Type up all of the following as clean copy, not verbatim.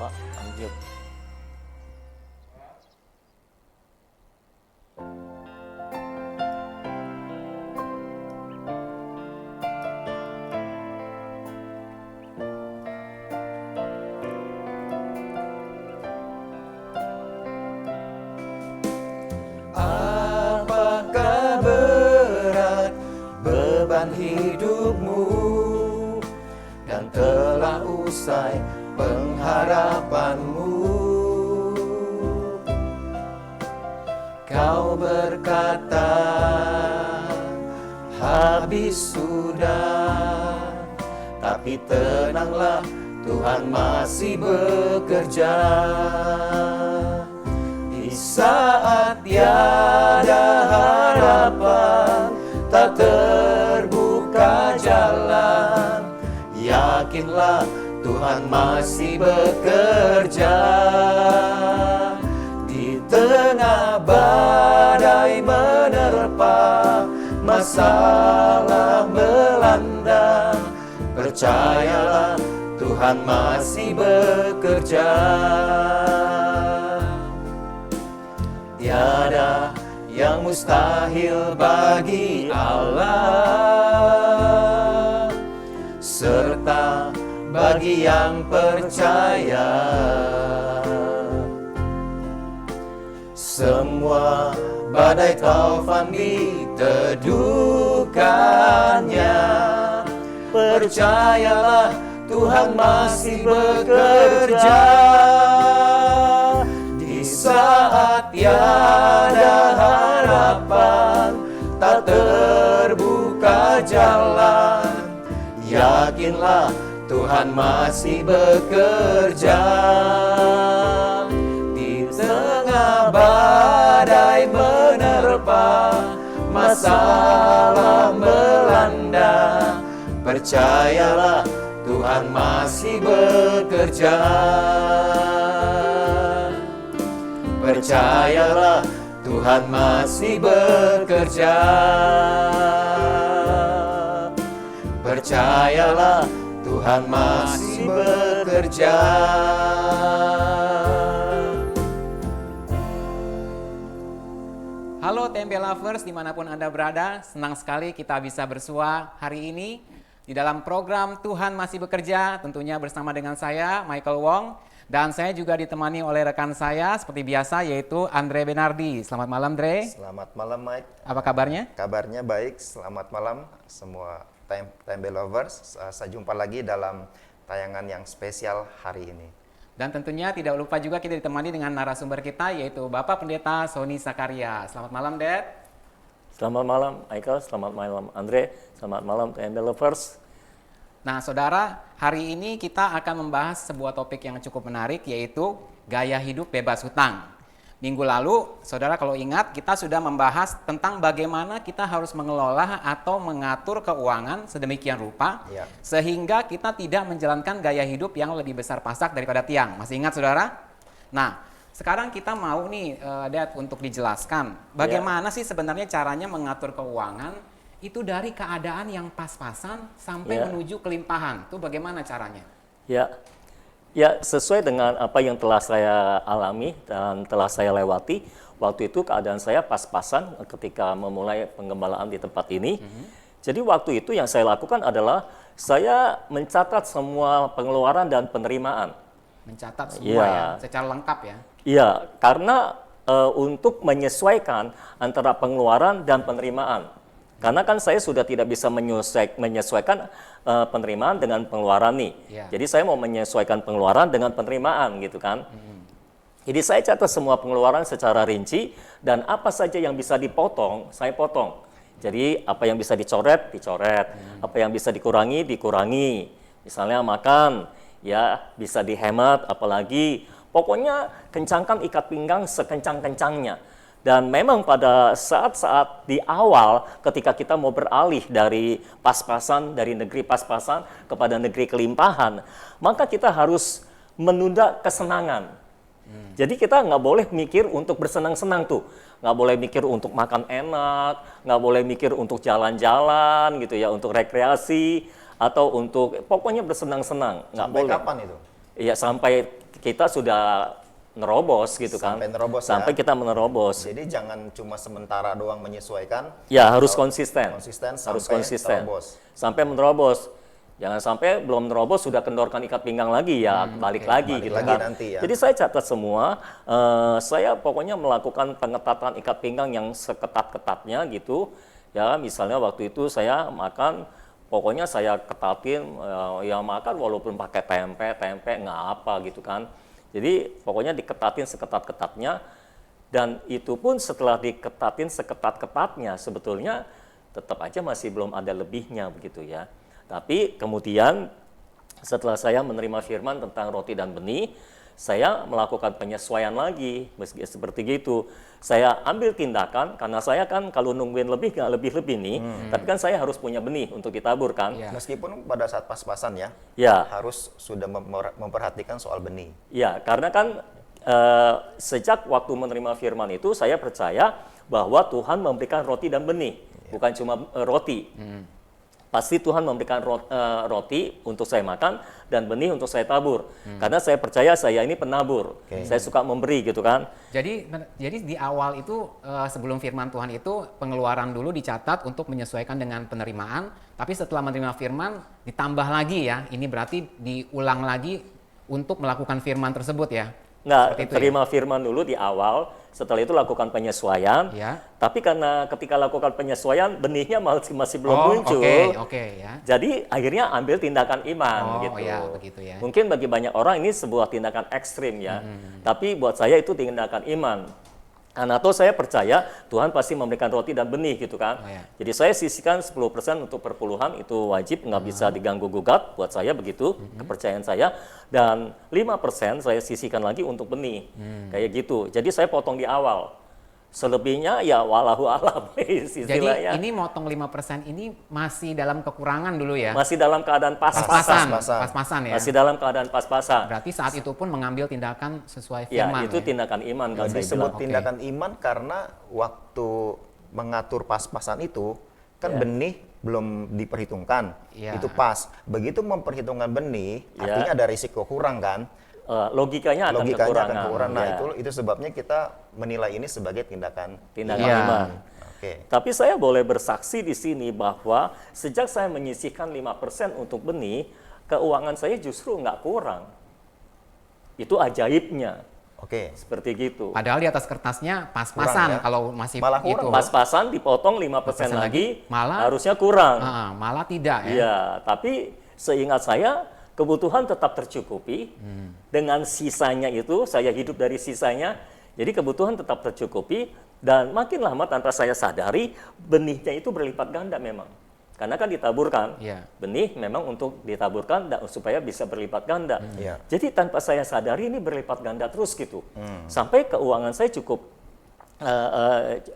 Pak, lanjut. Apakah berat beban hidupmu dan telah usai pengharapanmu? Kau berkata, habis sudah. Tapi tenanglah, Tuhan masih bekerja. Di saat tiada harapan, tak terbuka jalan, yakinlah Tuhan masih bekerja. Di tengah badai menerpa, masalah melanda, percayalah Tuhan masih bekerja. Tiada yang mustahil bagi Allah, serta bagi yang percaya. Semua badai taufan diteduhkannya, percayalah Tuhan masih bekerja. Di saat tiada harapan, tak terbuka jalan, yakinlah Tuhan masih bekerja. Di tengah badai menerpa, masalah melanda, percayalah Tuhan masih bekerja. Percayalah Tuhan masih bekerja. Percayalah Tuhan masih bekerja. Halo TMB Lovers dimanapun Anda berada, senang sekali kita bisa bersua hari ini di dalam program Tuhan Masih Bekerja, tentunya bersama dengan saya Michael Wong, dan saya juga ditemani oleh rekan saya seperti biasa yaitu Andre Benardi. Selamat malam Dre. Selamat malam Mike. Apa kabarnya? Kabarnya baik, selamat malam semua TMB Lovers. Saya jumpa lagi dalam tayangan yang spesial hari ini. Dan tentunya tidak lupa juga kita ditemani dengan narasumber kita yaitu Bapak Pendeta Sony Sakaria. Selamat malam Dad. Selamat malam Michael, selamat malam Andre, selamat malam TMB Lovers. Nah saudara, hari ini kita akan membahas sebuah topik yang cukup menarik yaitu gaya hidup bebas hutang. Minggu lalu, saudara kalau ingat kita sudah membahas tentang bagaimana kita harus mengelola atau mengatur keuangan sedemikian rupa sehingga kita tidak menjalankan gaya hidup yang lebih besar pasak daripada tiang. Masih ingat saudara? Nah, sekarang kita mau nih Dad untuk dijelaskan bagaimana sih sebenarnya caranya mengatur keuangan itu dari keadaan yang pas-pasan sampai menuju kelimpahan. Itu bagaimana caranya? Ya, sesuai dengan apa yang telah saya alami dan telah saya lewati. Waktu itu keadaan saya pas-pasan ketika memulai penggembalaan di tempat ini. Jadi waktu itu yang saya lakukan adalah saya mencatat semua pengeluaran dan penerimaan. Mencatat semua ya, secara lengkap ya? Iya, karena untuk menyesuaikan antara pengeluaran dan penerimaan. Karena kan saya sudah tidak bisa menyesuaikan penerimaan dengan pengeluaran nih. Jadi saya mau menyesuaikan pengeluaran dengan penerimaan gitu kan. Jadi saya catat semua pengeluaran secara rinci dan apa saja yang bisa dipotong, saya potong. Jadi apa yang bisa dicoret, dicoret. Apa yang bisa dikurangi, dikurangi. Misalnya makan, ya bisa dihemat, apalagi pokoknya kencangkan ikat pinggang sekencang-kencangnya. Dan memang pada saat-saat di awal ketika kita mau beralih dari pas-pasan, dari negeri pas-pasan kepada negeri kelimpahan, maka kita harus menunda kesenangan. Jadi kita nggak boleh mikir untuk bersenang-senang tuh. Nggak boleh mikir untuk makan enak, nggak boleh mikir untuk jalan-jalan gitu ya, untuk rekreasi, atau untuk pokoknya bersenang-senang. Nggak boleh. Kapan itu? Ya sampai kita sudah nerobos gitu kan. Sampai nerobos Sampai ya. kita menerobos. Jadi jangan cuma sementara doang menyesuaikan. Ya harus konsisten. Konsisten Harus sampai konsisten. terobos. Sampai menerobos. Jangan sampai belum menerobos sudah kendorkan ikat pinggang lagi ya, balik lagi Balik gitu lagi kan. nanti ya. Jadi saya catat semua, saya pokoknya melakukan pengetatan ikat pinggang yang seketat-ketatnya gitu. Ya, misalnya waktu itu saya makan, pokoknya saya ketatin, ya makan walaupun pakai tempe nggak apa gitu kan. Jadi pokoknya diketatin seketat-ketatnya, dan itu pun setelah diketatin seketat-ketatnya sebetulnya tetap aja masih belum ada lebihnya begitu ya. Tapi kemudian setelah saya menerima firman tentang roti dan benih, saya melakukan penyesuaian lagi, meski seperti gitu. Saya ambil tindakan, karena saya kan kalau nungguin lebih nggak lebih-lebih nih, tapi kan saya harus punya benih untuk ditabur kan. Iya. Meskipun pada saat pas-pasan ya, Ya, harus sudah memperhatikan soal benih. ya, karena kan sejak waktu menerima firman itu, saya percaya bahwa Tuhan memberikan roti dan benih, bukan cuma roti. Pasti Tuhan memberikan roti untuk saya makan dan benih untuk saya tabur. Karena saya percaya saya ini penabur. Saya suka memberi gitu kan. Jadi di awal itu sebelum firman Tuhan itu pengeluaran dulu dicatat untuk menyesuaikan dengan penerimaan, tapi setelah menerima firman ditambah lagi ya. Ini berarti diulang lagi untuk melakukan firman tersebut ya. Nggak, Seperti itu terima firman dulu di awal, setelah itu lakukan penyesuaian. Ya. Tapi karena ketika lakukan penyesuaian, benihnya masih belum muncul. Oke ya. Jadi akhirnya ambil tindakan iman Oh, gitu. ya, begitu ya. Mungkin bagi banyak orang ini sebuah tindakan ekstrim ya. Tapi buat saya itu tindakan iman. Karena toh saya percaya Tuhan pasti memberikan roti dan benih gitu kan. Oh, ya. Jadi saya sisihkan 10% untuk perpuluhan, itu wajib, nggak bisa diganggu gugat buat saya begitu, kepercayaan saya. Dan 5% saya sisihkan lagi untuk benih, kayak gitu. Jadi saya potong di awal. Selebihnya ya walahu alam Jadi istilahnya. ini motong 5% ini masih dalam kekurangan dulu ya. Masih dalam keadaan Pas-pasan, Pas-pasan. pas-pasan ya. Masih dalam keadaan pas-pasan. Berarti saat itu pun mengambil tindakan sesuai Ya, firman. itu tindakan iman kan saya Disebut bilang. tindakan iman karena waktu mengatur pas-pasan itu kan Ya. benih belum diperhitungkan. Ya. Itu pas. Begitu memperhitungkan benih, Ya. artinya ada risiko kurang kan? Logikanya akan Logikanya kekurangan. akan kekurangan. Nah, Ya, itu sebabnya kita menilai ini sebagai tindakan tindakan Iya. iman. Oke. Tapi saya boleh bersaksi di sini bahwa sejak saya menyisihkan 5% untuk benih, keuangan saya justru nggak kurang. Itu ajaibnya, Oke. seperti gitu. Padahal di atas kertasnya Kurang pas-pasan ya. kalau masih Malah kurang, gitu. Pas-pasan dipotong 5% 5% lagi, malah- harusnya kurang. Malah tidak ya. Iya, tapi seingat saya kebutuhan tetap tercukupi. Dengan sisanya itu, saya hidup dari sisanya. Jadi kebutuhan tetap tercukupi, dan makin lama tanpa saya sadari, benihnya itu berlipat ganda memang. Karena kan ditaburkan. Iya. Benih memang untuk ditaburkan supaya bisa berlipat ganda. Iya. Jadi tanpa saya sadari ini berlipat ganda terus gitu. Sampai keuangan saya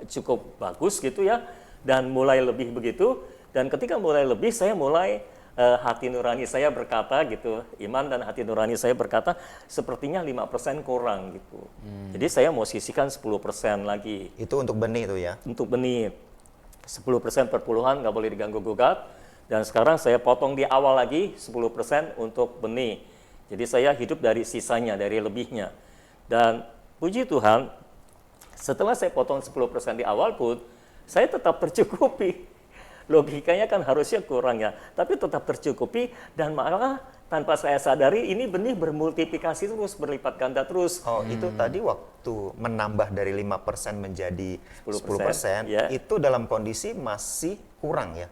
cukup bagus gitu ya, dan mulai lebih begitu. Dan ketika mulai lebih, saya mulai hati nurani saya berkata gitu, iman dan hati nurani saya berkata sepertinya 5% kurang gitu. Jadi saya mau sisihkan 10% lagi Itu untuk benih itu ya. untuk benih. 10% perpuluhan nggak boleh diganggu gugat. Dan sekarang saya potong di awal lagi 10% untuk benih. Jadi saya hidup dari sisanya, dari lebihnya. Dan puji Tuhan, setelah saya potong 10% di awal pun, saya tetap tercukupi. Logikanya kan harusnya kurang ya, tapi tetap tercukupi, dan malah tanpa saya sadari ini benih bermultiplikasi terus, berlipat ganda terus. Oh, itu tadi waktu menambah dari 5% menjadi 10%, ya. itu dalam kondisi masih kurang ya.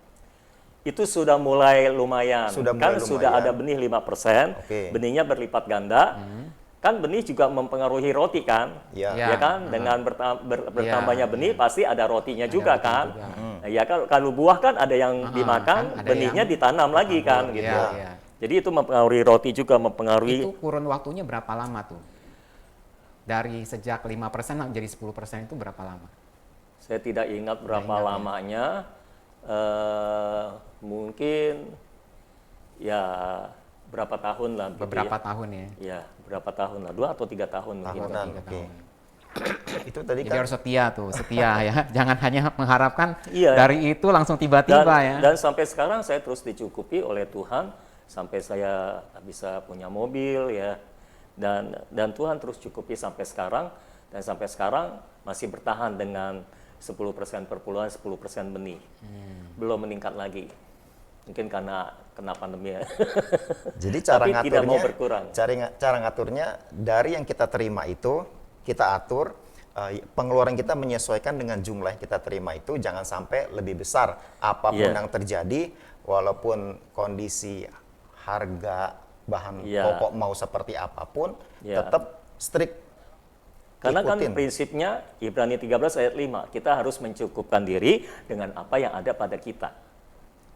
Itu sudah mulai lumayan. Sudah Kan mulai sudah lumayan. ada benih 5%, Oke. benihnya berlipat ganda. Kan benih juga mempengaruhi roti kan? Ya. Ya. Ya kan, dengan bertambahnya benih pasti ada rotinya juga rotinya kan. juga. Ya kan, kalau buah kan ada yang dimakan, kan ada benihnya yang ditanam lagi kan gitu. Iya, iya. Jadi itu mempengaruhi roti juga, mempengaruhi. Itu kurun waktunya berapa lama tuh? Dari sejak 5% menjadi 10% itu berapa lama? Saya tidak ingat berapa ingat ya. lamanya. Mungkin ya berapa tahun lah. gitu Beberapa ya. tahun ya. Ya, berapa tahun lah, 2 atau 3 tahun mungkin. Tahunan, 3 oke. tahun. Itu tadi Jadi kan harus setia ya. Jangan hanya mengharapkan Iya. dari itu langsung tiba-tiba ya. Dan sampai sekarang saya terus dicukupi oleh Tuhan, sampai saya bisa punya mobil ya. Dan Tuhan terus cukupi sampai sekarang, dan sampai sekarang masih bertahan dengan 10% perpuluhan, 10% benih. Belum meningkat lagi. Mungkin karena kena pandemi ya. Jadi cara Tapi tidak mau ngaturnya, berkurang. cara ngaturnya dari yang kita terima itu kita atur, pengeluaran kita menyesuaikan dengan jumlah yang kita terima itu, jangan sampai lebih besar apapun yang terjadi, walaupun kondisi harga bahan pokok mau seperti apapun, tetap strict. Karena kan ikutin. prinsipnya Ibrani 13 ayat 5, kita harus mencukupkan diri dengan apa yang ada pada kita.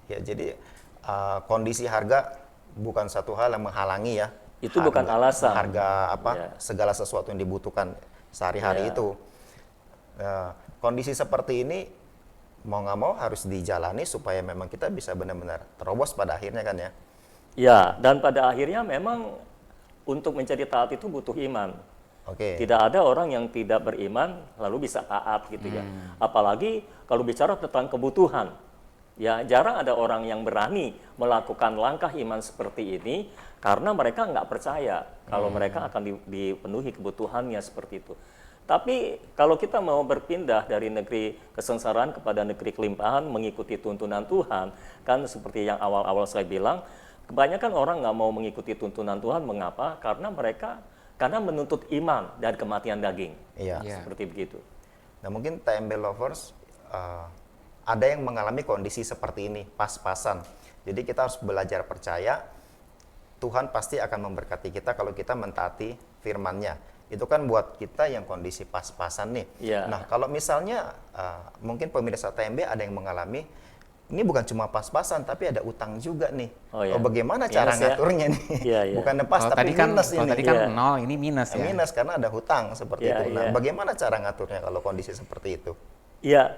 Ya, jadi kondisi harga bukan satu hal yang menghalangi ya. Itu bukan alasan. Harga segala sesuatu yang dibutuhkan sehari-hari itu. Kondisi seperti ini mau nggak mau harus dijalani supaya memang kita bisa benar-benar terobos pada akhirnya kan ya. Ya, dan pada akhirnya memang untuk menjadi taat itu butuh iman. Tidak ada orang yang tidak beriman lalu bisa taat gitu ya. Apalagi kalau bicara tentang kebutuhan. Ya, jarang ada orang yang berani melakukan langkah iman seperti ini karena mereka nggak percaya kalau mereka akan dipenuhi kebutuhannya seperti itu. Tapi kalau kita mau berpindah dari negeri kesengsaraan kepada negeri kelimpahan mengikuti tuntunan Tuhan, kan seperti yang awal-awal saya bilang, kebanyakan orang nggak mau mengikuti tuntunan Tuhan. Mengapa? Karena menuntut iman dan kematian daging. Seperti begitu. Nah, mungkin TMB lovers ada yang mengalami kondisi seperti ini, pas-pasan. Jadi kita harus belajar percaya, Tuhan pasti akan memberkati kita kalau kita mentaati firman-Nya. Itu kan buat kita yang kondisi pas-pasan nih. Nah, kalau misalnya mungkin pemirsa TMB ada yang mengalami, ini bukan cuma pas-pasan, tapi ada utang juga nih. Bagaimana cara ngaturnya nih? Bukan pas, tapi minus ini. Kalau tadi kan nol, ini minus ya? Minus karena ada hutang seperti itu. Nah, bagaimana cara ngaturnya kalau kondisi seperti itu? Ya,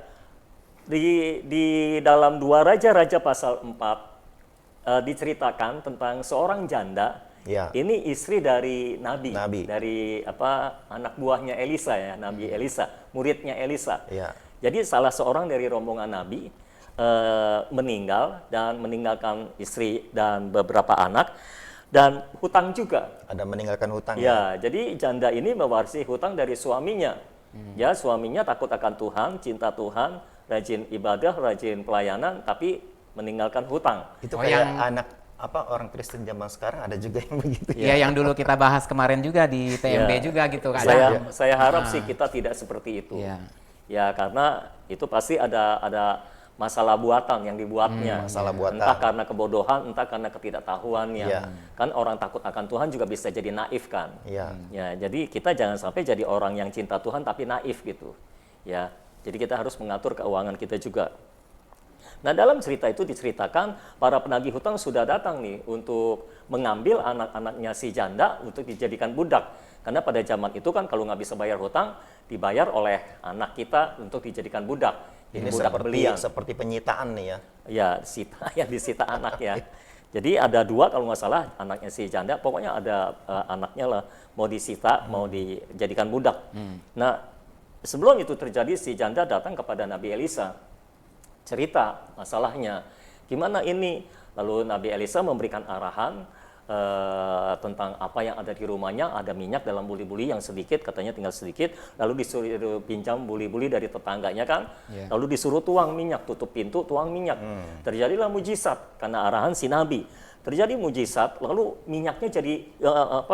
di dalam 2 Raja-Raja pasal 4 diceritakan tentang seorang janda. Ini istri dari nabi. Dari anak buahnya Elisa ya, Nabi Elisa, muridnya Elisa. Jadi salah seorang dari rombongan nabi meninggal dan meninggalkan istri dan beberapa anak dan hutang juga. Ada meninggalkan hutang ya. Jadi janda ini mewarisi hutang dari suaminya. Ya, suaminya takut akan Tuhan, cinta Tuhan, rajin ibadah, rajin pelayanan, tapi meninggalkan hutang. Itu kayak anak orang Kristen zaman sekarang ada juga yang begitu. Iya, yang dulu kita bahas kemarin juga di TMB juga gitu kan. Saya harap sih kita tidak seperti itu. Ya, karena itu pasti ada masalah buatan yang dibuatnya. Masalah buatan. Entah karena kebodohan, entah karena ketidaktahuannya. Kan orang takut akan Tuhan juga bisa jadi naif kan. Ya, jadi kita jangan sampai jadi orang yang cinta Tuhan tapi naif gitu. Ya, jadi kita harus mengatur keuangan kita juga. Nah, dalam cerita itu diceritakan para penagih hutang sudah datang nih untuk mengambil anak-anaknya si janda untuk dijadikan budak. Karena pada zaman itu kan kalau nggak bisa bayar hutang, dibayar oleh anak kita untuk dijadikan budak. Ini seperti penyitaan nih ya. Ya, disita anak ya. Jadi ada 2 kalau nggak salah anaknya si janda, pokoknya ada anaknya lah mau disita, mau dijadikan budak. Nah, sebelum itu terjadi si janda datang kepada Nabi Elisa. Cerita masalahnya, gimana ini? Lalu Nabi Elisa memberikan arahan tentang apa yang ada di rumahnya. Ada minyak dalam buli-buli yang sedikit, katanya tinggal sedikit. Lalu disuruh pinjam buli-buli dari tetangganya kan. Lalu disuruh tuang minyak, tutup pintu, tuang minyak. Terjadilah mujizat karena arahan si Nabi. Terjadi mujizat, lalu minyaknya jadi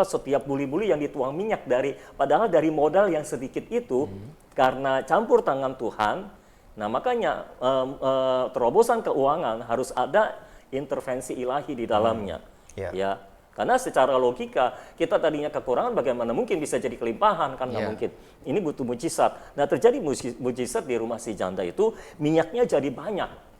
setiap buli-buli yang dituang minyak padahal dari modal yang sedikit itu karena campur tangan Tuhan. Nah, makanya terobosan keuangan harus ada intervensi ilahi di dalamnya. Ya, karena secara logika kita tadinya kekurangan, bagaimana mungkin bisa jadi kelimpahan? Kan nggak mungkin. Ini butuh mujizat. Nah, terjadi mujizat di rumah si janda itu, minyaknya jadi banyak.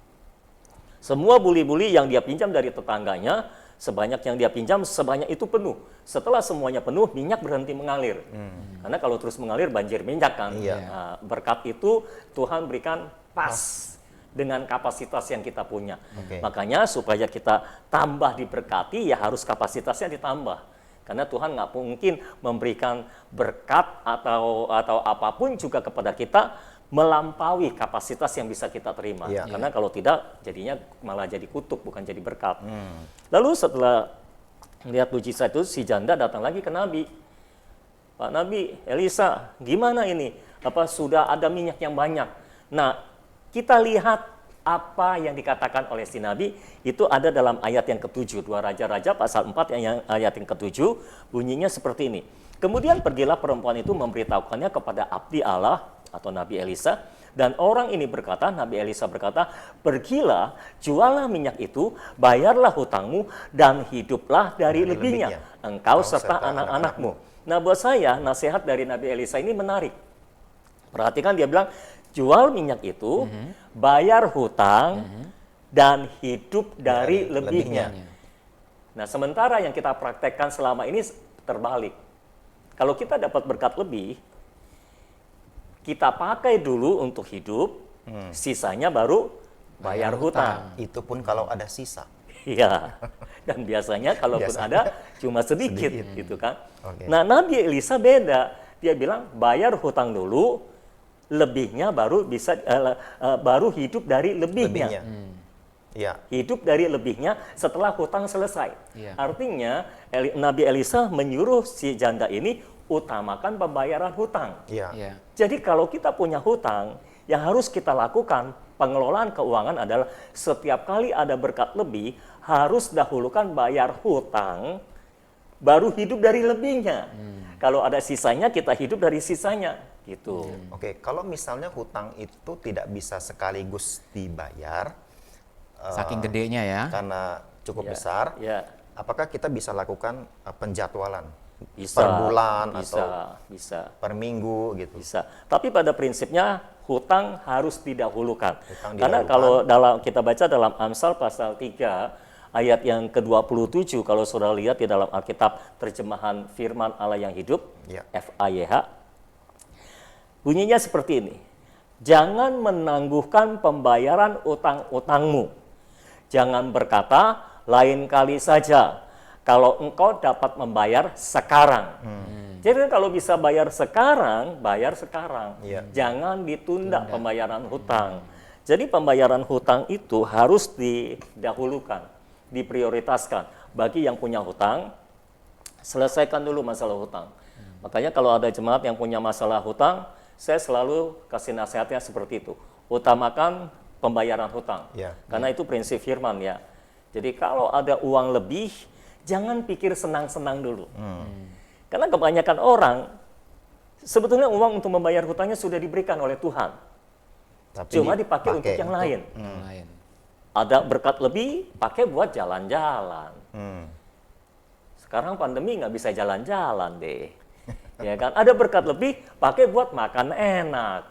Semua buli-buli yang dia pinjam dari tetangganya, sebanyak yang dia pinjam, sebanyak itu penuh. Setelah semuanya penuh, minyak berhenti mengalir. Karena kalau terus mengalir, banjir minyak kan. Nah, berkat itu Tuhan berikan pas dengan kapasitas yang kita punya. Makanya supaya kita tambah diberkati, ya harus kapasitasnya ditambah. Karena Tuhan nggak mungkin memberikan berkat atau apapun juga kepada kita melampaui kapasitas yang bisa kita terima. Iya. Karena kalau tidak, jadinya malah jadi kutuk, bukan jadi berkat. Lalu setelah lihat mujizat itu, si janda datang lagi ke Nabi. Pak Nabi, Elisa, gimana ini? Apa sudah ada minyak yang banyak? Nah, kita lihat apa yang dikatakan oleh si Nabi itu ada dalam ayat yang ke-7, 2 Raja-Raja pasal 4 yang ayat yang ke-7, bunyinya seperti ini. Kemudian pergilah perempuan itu memberitahukannya kepada abdi Allah atau Nabi Elisa, dan orang ini berkata, Nabi Elisa berkata, pergilah, jualah minyak itu, bayarlah hutangmu, dan hiduplah dari lebihnya, engkau serta anak-anakmu. Nah, buat saya, nasihat dari Nabi Elisa ini menarik. Perhatikan, dia bilang, jual minyak itu, bayar hutang, dan hidup dari lebihnya. Nah, sementara yang kita praktekkan selama ini terbalik. Kalau kita dapat berkat lebih, kita pakai dulu untuk hidup, sisanya baru bayar hutang. Itu pun kalau ada sisa. Iya. Dan biasanya kalaupun ada cuma sedikit gitu kan. Oke. Nah, Nabi Elisa beda. Dia bilang bayar hutang dulu, lebihnya baru bisa baru hidup dari lebihnya. Iya. Hidup dari lebihnya setelah hutang selesai. Iya. Artinya Nabi Elisa menyuruh si janda ini utamakan pembayaran hutang. Iya. Iya. Jadi kalau kita punya hutang, yang harus kita lakukan pengelolaan keuangan adalah setiap kali ada berkat lebih, harus dahulukan bayar hutang, baru hidup dari lebihnya. Kalau ada sisanya, kita hidup dari sisanya. Gitu. Oke, kalau misalnya hutang itu tidak bisa sekaligus dibayar, Saking gedenya ya. karena cukup Ya, besar, ya. apakah kita bisa lakukan penjadwalan Bisa, per bulan bisa, atau bisa. per minggu gitu? Bisa. Tapi pada prinsipnya hutang harus didahulukan. Hutang Karena didahulukan. kalau kita baca dalam Amsal pasal 3 ayat yang ke-27, kalau saudara lihat di dalam Alkitab terjemahan Firman Allah yang hidup, Ya. FAYH, bunyinya seperti ini. Jangan menangguhkan pembayaran utang-utangmu. Jangan berkata, lain kali saja. Kalau engkau dapat membayar sekarang. Jadi kalau bisa bayar sekarang, bayar sekarang. Iya. Jangan ditunda pembayaran hutang. Jadi pembayaran hutang itu harus didahulukan, diprioritaskan. Bagi yang punya hutang, selesaikan dulu masalah hutang. Makanya kalau ada jemaat yang punya masalah hutang, saya selalu kasih nasihatnya seperti itu. Utamakan pembayaran hutang. Ya. Karena itu prinsip firman ya. Jadi kalau ada uang lebih, jangan pikir senang-senang dulu. Karena kebanyakan orang, sebetulnya uang untuk membayar hutangnya sudah diberikan oleh Tuhan. Tapi Cuma dipakai untuk yang lain. Yang lain. Ada berkat lebih, pakai buat jalan-jalan. Sekarang pandemi nggak bisa jalan-jalan deh. Ya kan? Ada berkat lebih, pakai buat makan enak.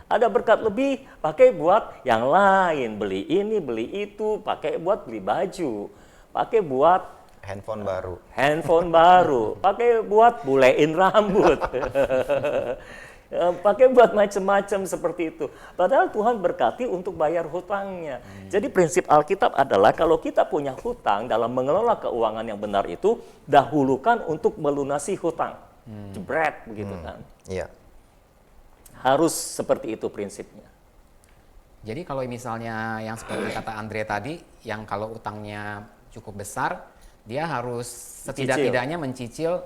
Ada berkat lebih, pakai buat yang lain. Beli ini, beli itu, pakai buat beli baju. Pakai buat handphone baru, pakai buat bulein rambut. Pakai buat macam-macam seperti itu. Padahal Tuhan berkati untuk bayar hutangnya. Jadi prinsip Alkitab adalah kalau kita punya hutang dalam mengelola keuangan yang benar itu, dahulukan untuk melunasi hutang. Jebret begitu kan. Iya. Harus seperti itu prinsipnya. Jadi kalau misalnya yang seperti kata Andre tadi, yang kalau utangnya cukup besar, dia harus setidak-tidaknya mencicil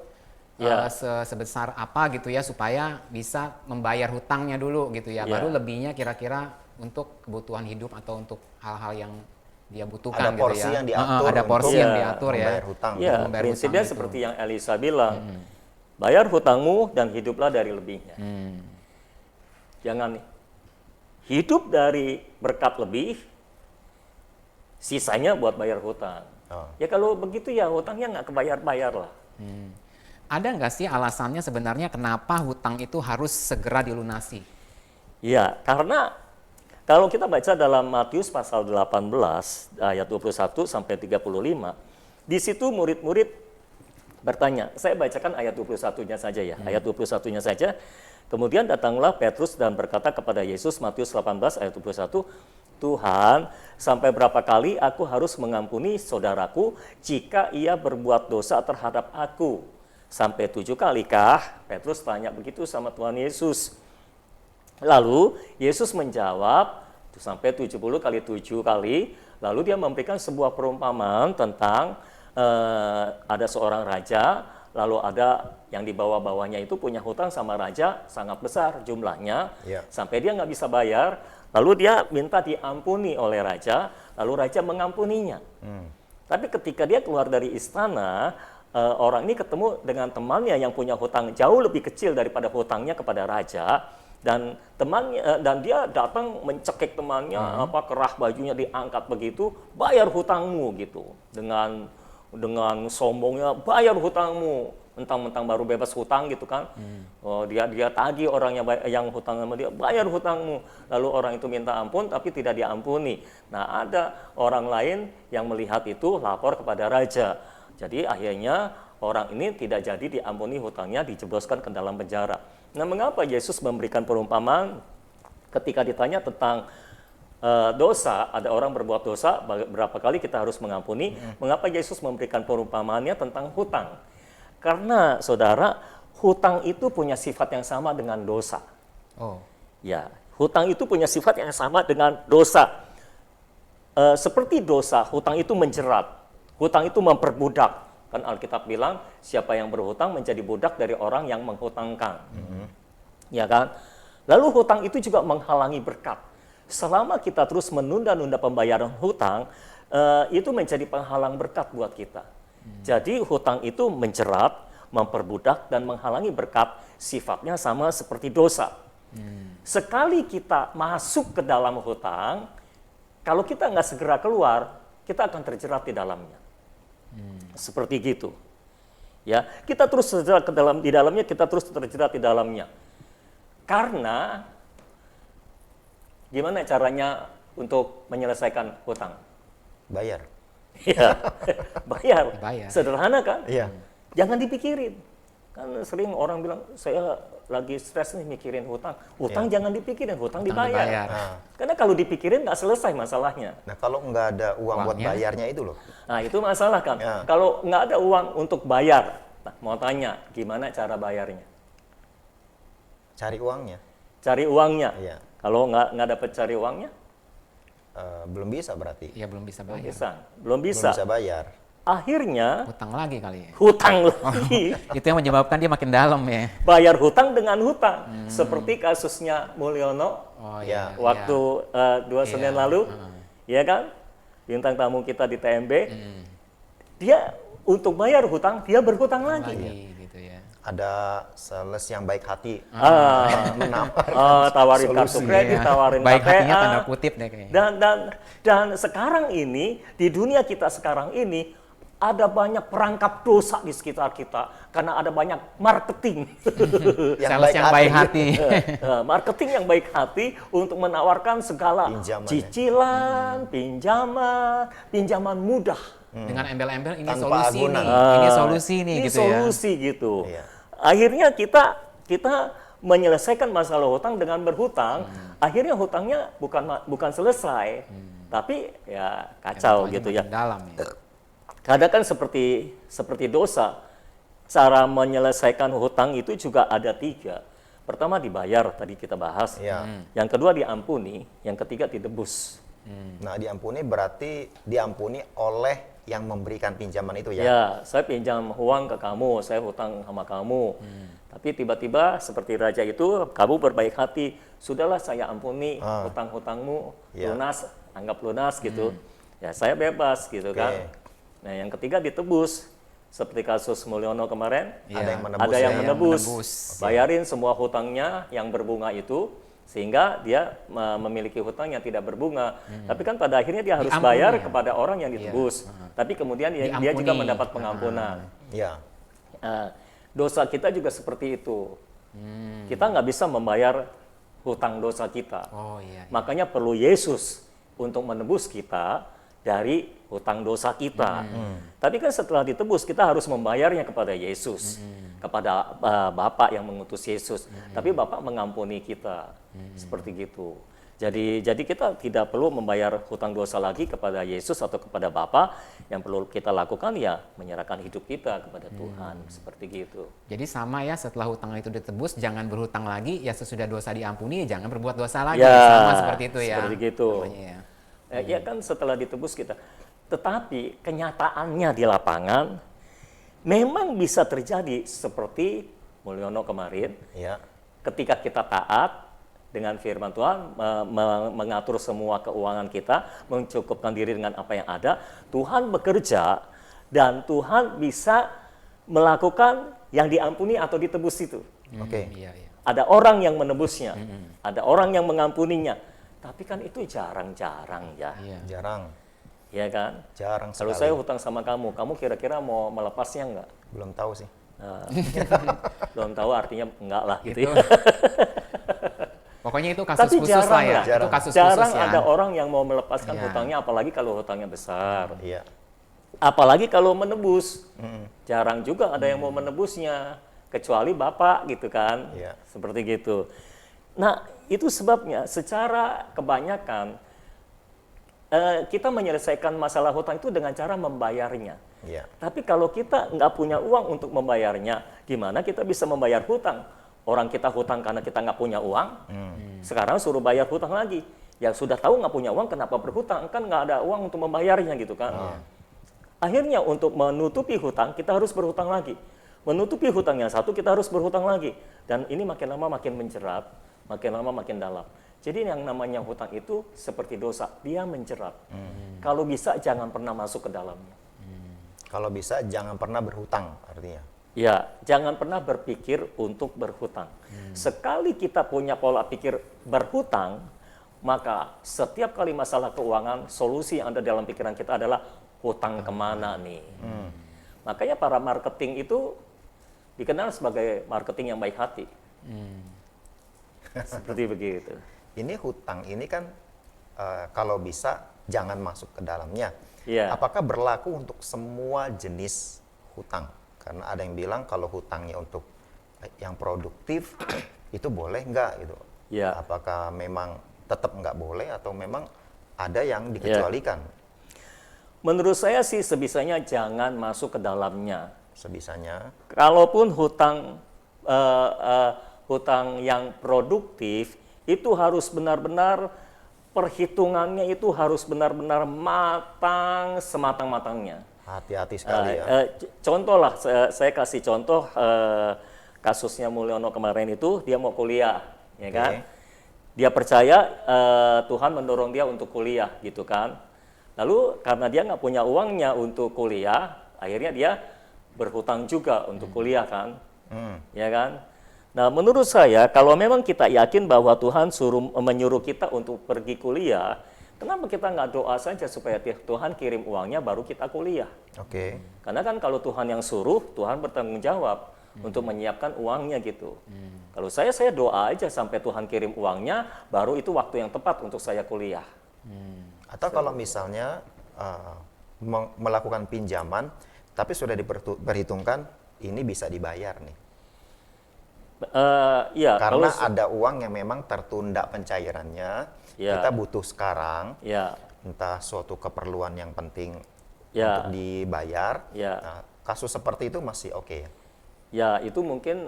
Ya. sebesar apa gitu ya, supaya bisa membayar hutangnya dulu gitu ya. Ya. Baru lebihnya kira-kira untuk kebutuhan hidup atau untuk hal-hal yang dia butuhkan Ada gitu porsi ya. yang diatur Ada porsi untuk yang diatur ya. membayar hutang. Ya, Membayar prinsipnya hutang itu. seperti yang Elisa bilang. Bayar hutangmu dan hiduplah dari lebihnya. Jangan hidup dari berkat lebih, sisanya buat bayar hutang. Oh. Ya kalau begitu ya hutangnya nggak kebayar-bayar lah. Ada nggak sih alasannya sebenarnya kenapa hutang itu harus segera dilunasi? Ya, karena kalau kita baca dalam Matius pasal 18 ayat 21 sampai 35, di situ murid-murid bertanya. Saya bacakan ayat 21-nya saja ya. Ayat 21-nya saja. Kemudian datanglah Petrus dan berkata kepada Yesus, Matius 18 ayat 21, Tuhan, sampai berapa kali aku harus mengampuni saudaraku jika ia berbuat dosa terhadap aku? Sampai 7 kali kah? Petrus tanya begitu sama Tuhan Yesus. Lalu Yesus menjawab, sampai 70 kali 7 kali, lalu dia memberikan sebuah perumpamaan tentang ada seorang raja, lalu ada yang di bawah-bawahnya itu punya hutang sama raja sangat besar jumlahnya, sampai dia nggak bisa bayar, lalu dia minta diampuni oleh raja, lalu raja mengampuninya. Tapi ketika dia keluar dari istana, orang ini ketemu dengan temannya yang punya hutang jauh lebih kecil daripada hutangnya kepada raja, dan temannya dan dia datang mencekik temannya, kerah bajunya diangkat begitu, bayar hutangmu gitu, dengan sombongnya, bayar hutangmu, mentang-mentang baru bebas hutang gitu kan. Dia tagih orang yang hutang sama dia, bayar hutangmu, lalu orang itu minta ampun tapi tidak diampuni. Nah, ada orang lain yang melihat itu lapor kepada raja, jadi akhirnya orang ini tidak jadi diampuni hutangnya, dijebloskan ke dalam penjara. Nah, mengapa Yesus memberikan perumpamaan ketika ditanya tentang dosa, ada orang berbuat dosa, berapa kali kita harus mengampuni? Mengapa Yesus memberikan perumpamaannya tentang hutang? Karena saudara, hutang itu punya sifat yang sama dengan dosa. Ya, hutang itu punya sifat yang sama dengan dosa. Seperti dosa, hutang itu menjerat, hutang itu memperbudak. Kan Alkitab bilang, siapa yang berhutang menjadi budak dari orang yang menghutangkan. Ya kan? Lalu hutang itu juga menghalangi berkat. Selama kita terus menunda-nunda pembayaran hutang, itu menjadi penghalang berkat buat kita. Jadi hutang itu menjerat, memperbudak, dan menghalangi berkat, sifatnya sama seperti dosa. Sekali kita masuk ke dalam hutang, kalau kita nggak segera keluar, kita akan terjerat di dalamnya. Seperti gitu. Ya, kita terus terjerat di dalamnya, kita terus terjerat di dalamnya. Karena gimana caranya untuk menyelesaikan hutang? Bayar. Ya, bayar. Sederhana kan? Iya. Jangan dipikirin. Kan sering orang bilang, saya lagi stres nih mikirin hutang. Hutang jangan dipikirin, hutang dibayar. Karena kalau dipikirin nggak selesai masalahnya. Nah, kalau nggak ada uang buat bayarnya itu loh. Nah, itu masalah kan. Kalau nggak ada uang untuk bayar, mau tanya, gimana cara bayarnya? Cari uangnya. Cari uangnya. Iya. Kalau nggak dapat cari uangnya? Belum bisa berarti. Ya belum bisa bayar. Belum bisa. Belum bisa bayar. Akhirnya Hutang lagi kali ya. hutang lagi. Itu yang menyebabkan dia makin dalam ya. Bayar hutang dengan hutang. Seperti kasusnya Mulyono waktu 2 Senin lalu, ya kan? Bintang tamu kita di TMB. Dia untuk bayar hutang, dia berhutang lagi. Gitu ya. Ada sales yang baik hati Tawarin kartu kredit, tawarin baik KPA. hatinya tanda kutip deh kayaknya. Dan sekarang ini, di dunia kita sekarang ini, ada banyak perangkap dosa di sekitar kita karena ada banyak marketing. Sales yang baik hati. Marketing yang baik hati untuk menawarkan segala cicilan, pinjaman mudah. Dengan embel-embel ini Tanpa solusi agunan. nih, ini solusi nih Ini gitu solusi gitu. Iya. Akhirnya kita menyelesaikan masalah hutang dengan berhutang. Akhirnya hutangnya bukan selesai, tapi ya kacau gitu ya. Dalam ya. Kadang kan seperti dosa, cara menyelesaikan hutang itu juga ada 3. Pertama dibayar, tadi kita bahas. Yang kedua diampuni, yang ketiga ditebus. Nah, diampuni berarti diampuni oleh yang memberikan pinjaman itu ya? Ya, saya pinjam uang ke kamu, saya hutang sama kamu. Tapi tiba-tiba seperti raja itu, kamu berbaik hati, sudahlah saya ampuni hutang-hutangmu, lunas, anggap lunas gitu. Ya, saya bebas gitu kan. Nah, yang ketiga ditebus. Seperti kasus Mulyono kemarin, ada yang menebus. Bayarin semua hutangnya yang berbunga itu, sehingga dia memiliki hutang yang tidak berbunga. Tapi kan pada akhirnya dia harus bayar kepada orang yang ditebus. Tapi kemudian dia juga mendapat pengampunan. Dosa kita juga seperti itu. Kita nggak bisa membayar hutang dosa kita. Makanya perlu Yesus untuk menebus kita dari hutang dosa kita. Tapi kan setelah ditebus, kita harus membayarnya kepada Yesus, kepada Bapa yang mengutus Yesus. Tapi Bapa mengampuni kita, seperti gitu. Jadi kita tidak perlu membayar hutang dosa lagi kepada Yesus atau kepada Bapa. Yang perlu kita lakukan ya menyerahkan hidup kita kepada Tuhan, seperti gitu. Jadi sama ya, setelah hutang itu ditebus, jangan berhutang lagi, ya sesudah dosa diampuni, jangan berbuat dosa lagi. Ya, Sama seperti itu ya. seperti gitu. Namanya ya. Ya kan setelah ditebus kita. Tetapi kenyataannya di lapangan memang bisa terjadi seperti Mulyono kemarin, Ya. ketika kita taat dengan firman Tuhan, mengatur semua keuangan kita, mencukupkan diri dengan apa yang ada, Tuhan bekerja dan Tuhan bisa melakukan yang diampuni atau ditebus itu. Oke. Iya, iya. Ada orang yang menebusnya, ada orang yang mengampuninya. Tapi kan itu jarang-jarang ya, Iya. Jarang. ya kan? Jarang Kalau sekali. saya hutang sama kamu kira-kira mau melepasnya enggak? Belum tahu sih. Nah, belum tahu artinya enggak lah gitu ya. Pokoknya itu kasus Tapi khusus lah jarang ya. lah, Itu kasus jarang khusus ya. ada orang yang mau melepaskan Iya. hutangnya, apalagi kalau hutangnya besar. Iya. Apalagi kalau menebus, jarang juga ada yang mau menebusnya, kecuali Bapak gitu kan, Iya. seperti gitu. Nah, itu sebabnya secara kebanyakan kita menyelesaikan masalah hutang itu dengan cara membayarnya. Iya. Tapi kalau kita nggak punya uang untuk membayarnya, gimana kita bisa membayar hutang? Orang kita hutang karena kita nggak punya uang, sekarang suruh bayar hutang lagi. Yang sudah tahu nggak punya uang, kenapa berhutang? Kan nggak ada uang untuk membayarnya gitu kan. Akhirnya untuk menutupi hutang, kita harus berhutang lagi. Menutupi hutang yang satu, kita harus berhutang lagi. Dan ini makin lama makin menjerat, makin lama makin dalam. Jadi yang namanya hutang itu seperti dosa, dia menjerat. Kalau bisa jangan pernah masuk ke dalamnya. Kalau bisa jangan pernah berhutang artinya. Ya, jangan pernah berpikir untuk berhutang. Sekali kita punya pola pikir berhutang, maka setiap kali masalah keuangan, solusi yang ada dalam pikiran kita adalah hutang kemana nih. Makanya para marketing itu dikenal sebagai marketing yang baik hati. Seperti begitu. Ini hutang ini kan kalau bisa jangan masuk ke dalamnya. Iya. Apakah berlaku untuk semua jenis hutang? Karena ada yang bilang kalau hutangnya untuk yang produktif itu boleh nggak gitu? Iya. Apakah memang tetap nggak boleh atau memang ada yang dikecualikan? Menurut saya sih sebisanya jangan masuk ke dalamnya. Sebisanya. Kalaupun hutang hutang yang produktif itu harus benar-benar perhitungannya itu harus benar-benar matang sematang-matangnya. Hati-hati sekali ya. Contoh lah, saya kasih contoh kasusnya Mulyono kemarin itu, dia mau kuliah, ya kan? Dia percaya Tuhan mendorong dia untuk kuliah, gitu kan? Lalu karena dia nggak punya uangnya untuk kuliah, akhirnya dia berhutang juga untuk kuliah kan, ya kan? Nah, menurut saya kalau memang kita yakin bahwa Tuhan menyuruh kita untuk pergi kuliah, kenapa kita nggak doa saja supaya Tuhan kirim uangnya baru kita kuliah? Oke. Karena kan kalau Tuhan yang suruh, Tuhan bertanggung jawab untuk menyiapkan uangnya gitu. Kalau saya doa aja sampai Tuhan kirim uangnya, baru itu waktu yang tepat untuk saya kuliah. Atau kalau misalnya melakukan pinjaman, tapi sudah diperhitungkan ini bisa dibayar nih. Ya, Karena kalau ada uang yang memang tertunda pencairannya, Ya. kita butuh sekarang, ya, entah suatu keperluan yang penting Ya. untuk dibayar. Ya. Nah, kasus seperti itu masih oke ya? ya itu mungkin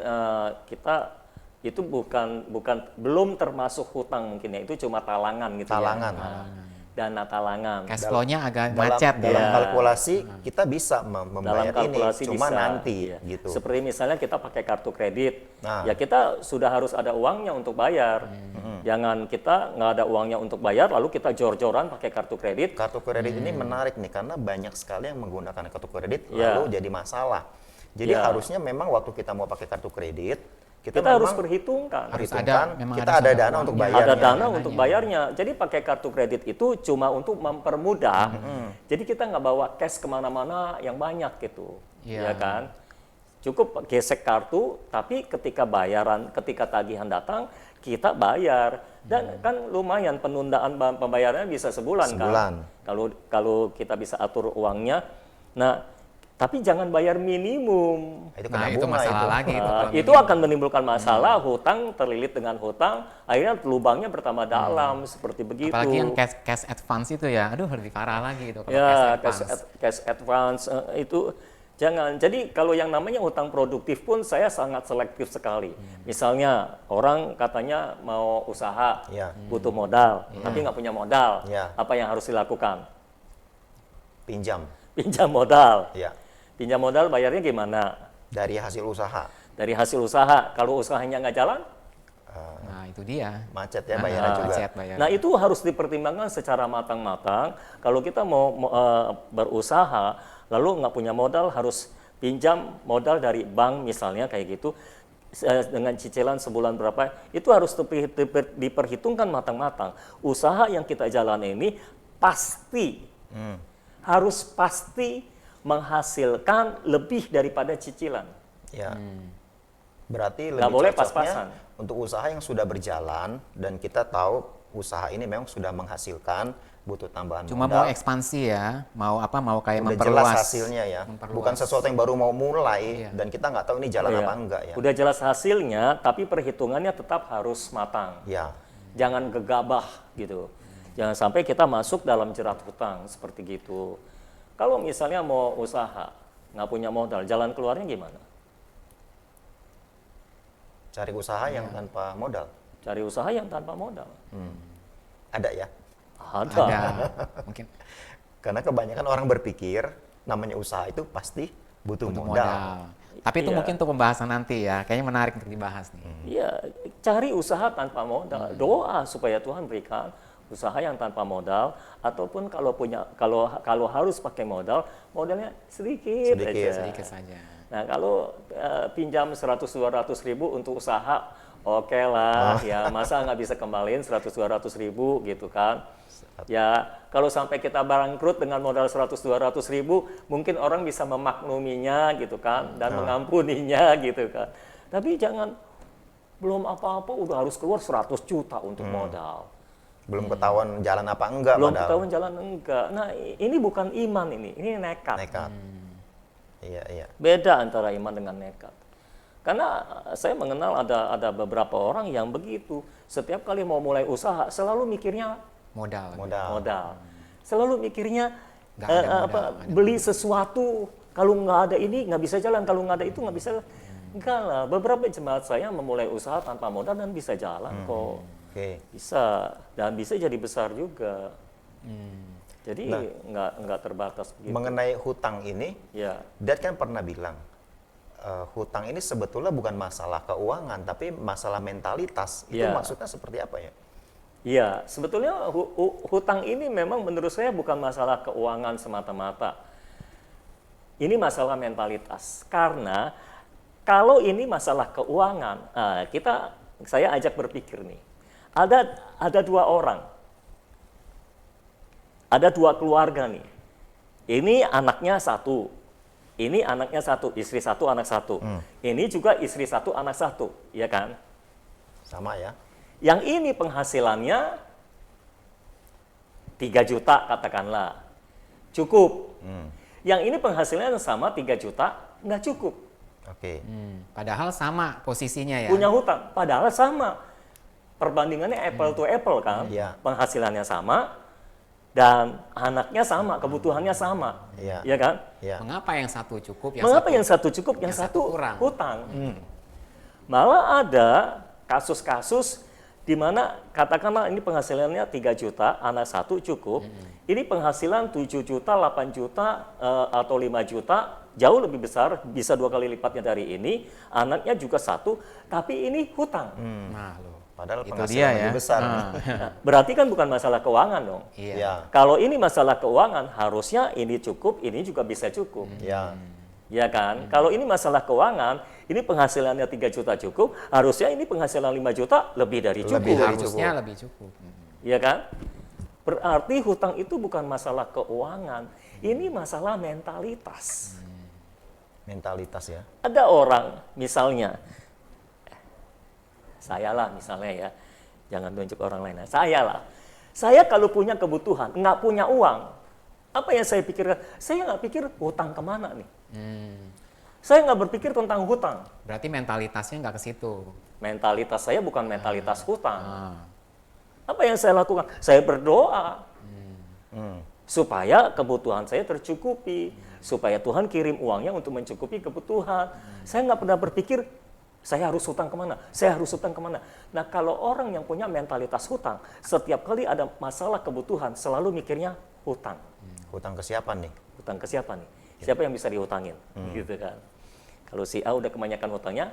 kita itu belum termasuk hutang mungkin ya, itu cuma talangan gitu Talangan. ya. Dana talangan. Cash flow-nya agak Dalam, macet dalam ya. kalkulasi kita bisa Dalam membayar ini, kalkulasi cuma bisa, nanti iya. gitu. Seperti misalnya kita pakai kartu kredit, Nah. ya kita sudah harus ada uangnya untuk bayar. Jangan kita nggak ada uangnya untuk bayar, lalu kita jor-joran pakai kartu kredit. Kartu kredit ini menarik nih karena banyak sekali yang menggunakan kartu kredit Ya. lalu jadi masalah. Jadi Ya. harusnya memang waktu kita mau pakai kartu kredit Kita memang harus perhitungkan. Harus perhitungkan, memang kita harus ada ada dana untuk uangnya. bayarnya. Ada dana dananya. untuk bayarnya. Jadi pakai kartu kredit itu cuma untuk mempermudah. Jadi kita nggak bawa cash kemana-mana yang banyak gitu, Iya. ya kan? Cukup gesek kartu, tapi ketika tagihan datang, kita bayar. Dan kan lumayan penundaan pembayarannya bisa sebulan Sebulan. kan? Kalau kita bisa atur uangnya. Nah, tapi jangan bayar minimum. Itu Nah, kena itu bunga masalah itu. lagi itu. kalau Itu minimum. akan menimbulkan masalah, hutang terlilit dengan hutang, akhirnya lubangnya bertambah dalam seperti begitu. Apalagi yang cash advance itu ya, aduh lebih parah lagi itu kalau Ya, cash advance. cash advance itu jangan. Jadi kalau yang namanya hutang produktif pun saya sangat selektif sekali. Misalnya orang katanya mau usaha, Ya. butuh modal, tapi nggak punya modal. Ya. Apa yang harus dilakukan? Pinjam. Pinjam modal. Ya. Pinjam modal bayarnya gimana? Dari hasil usaha. Dari hasil usaha. Kalau usahanya nggak jalan, Nah, itu dia. Macet ya bayarnya juga. Macet bayar. nah itu harus dipertimbangkan secara matang-matang. Kalau kita mau berusaha, lalu nggak punya modal, harus pinjam modal dari bank misalnya kayak gitu, dengan cicilan sebulan berapa, itu harus diperhitungkan matang-matang. Usaha yang kita jalan ini pasti, harus pasti menghasilkan lebih daripada cicilan. Ya. Berarti Nggak lebih boleh cocoknya pas-pasan. untuk usaha yang sudah berjalan dan kita tahu usaha ini memang sudah menghasilkan, butuh tambahan Cuma modal. mau ekspansi ya, mau apa, mau kayak Udah memperluas. jelas hasilnya ya. Memperluas. Bukan sesuatu yang baru mau mulai Iya. dan kita nggak tahu ini jalan Iya. apa enggak ya. Udah jelas hasilnya, tapi perhitungannya tetap harus matang. Ya. Jangan gegabah gitu. Jangan sampai kita masuk dalam jerat hutang seperti gitu. Kalau misalnya mau usaha, nggak punya modal, jalan keluarnya gimana? Cari usaha yang tanpa modal. Cari usaha yang tanpa modal. Ada ya. Ada. Ada. Mungkin Karena kebanyakan orang berpikir namanya usaha itu pasti butuh butuh modal. modal. Tapi itu Iya. mungkin untuk pembahasan nanti ya. Kayaknya menarik untuk dibahas nih. Iya, cari usaha tanpa modal. Doa supaya Tuhan berikan usaha yang tanpa modal, ataupun kalau harus pakai modal, modalnya sedikit, Sedikit, aja. Sedikit saja. Nah, kalau pinjam 100-200 ribu untuk usaha, oke lah, ya masa nggak bisa kembaliin 100-200 ribu gitu kan. Ya, kalau sampai kita bangkrut dengan modal 100-200 ribu, mungkin orang bisa memakluminya gitu kan, dan mengampuninya gitu kan. Tapi jangan, belum apa-apa udah harus keluar 100 juta untuk modal. Belum ketahuan jalan apa enggak Belum padahal. ketahuan jalan enggak. Nah, ini bukan iman ini nekat. Nekat. Iya, iya. Beda antara iman dengan nekat. Karena saya mengenal ada beberapa orang yang begitu. Setiap kali mau mulai usaha selalu mikirnya Modal. modal. Selalu mikirnya Nggak ada modal, beli sesuatu, kalau nggak ada ini nggak bisa jalan, kalau nggak ada itu nggak bisa. Enggak lah, beberapa jemaat saya memulai usaha tanpa modal dan bisa jalan kok. Oke. Bisa, dan bisa jadi besar juga. Jadi nggak terbatas begitu. Mengenai hutang ini, Ya, Dad kan pernah bilang, hutang ini sebetulnya bukan masalah keuangan, tapi masalah mentalitas. Itu Iya. maksudnya seperti apa ya? iya. Sebetulnya hutang ini memang menurut saya bukan masalah keuangan semata-mata. Ini masalah mentalitas. Karena kalau ini masalah keuangan, saya ajak berpikir nih. Ada dua orang, ada dua keluarga nih. Ini anaknya satu, ini anaknya satu, istri satu, anak satu. Ini juga istri satu, anak satu, ya kan? Sama ya? Yang ini penghasilannya 3 juta katakanlah, cukup. Yang ini penghasilannya sama 3 juta, nggak cukup. Oke. Padahal sama posisinya ya. Punya hutang, padahal sama. Perbandingannya apple to apple kan, Iya. penghasilannya sama, dan anaknya sama, kebutuhannya sama, Iya. ya kan? Ya. Mengapa yang satu cukup, yang Mengapa satu yang satu cukup, yang yang satu satu kurang? hutang? Malah ada kasus-kasus di mana katakanlah ini penghasilannya 3 juta, anak satu cukup, ini penghasilan 7 juta, 8 juta, atau 5 juta, jauh lebih besar, bisa 2 kali lipatnya dari ini, anaknya juga satu, tapi ini hutang. Nah, loh. Padahal Itu penghasilan dia ya. lebih besar. Nah, berarti kan bukan masalah keuangan dong. Iya. Ya. Kalau ini masalah keuangan, harusnya ini cukup, ini juga bisa cukup. Ya. Ya kan? Kalau ini masalah keuangan, ini penghasilannya 3 juta cukup, harusnya ini penghasilan 5 juta lebih dari cukup. Lebih dari Harusnya lebih cukup. Ya kan? Berarti hutang itu bukan masalah keuangan, ini masalah mentalitas. Mentalitas ya. Ada orang, misalnya, saya lah misalnya ya, jangan tunjuk orang lain. Saya lah. Saya kalau punya kebutuhan, nggak punya uang, Apa yang saya pikirkan? Saya nggak pikir hutang kemana nih. Saya nggak berpikir tentang hutang. Berarti mentalitasnya nggak ke situ. Mentalitas saya bukan mentalitas hutang. Ah. Apa yang saya lakukan? Saya berdoa supaya kebutuhan saya tercukupi, supaya Tuhan kirim uangnya untuk mencukupi kebutuhan. Saya nggak pernah berpikir saya harus hutang kemana, saya harus hutang kemana. Nah, kalau orang yang punya mentalitas hutang, setiap kali ada masalah kebutuhan selalu mikirnya hutang. Hutang ke siapa nih? Hutang ke siapa nih? Siapa yang bisa dihutangin? Gitu kan. Kalau si A udah kebanyakan hutangnya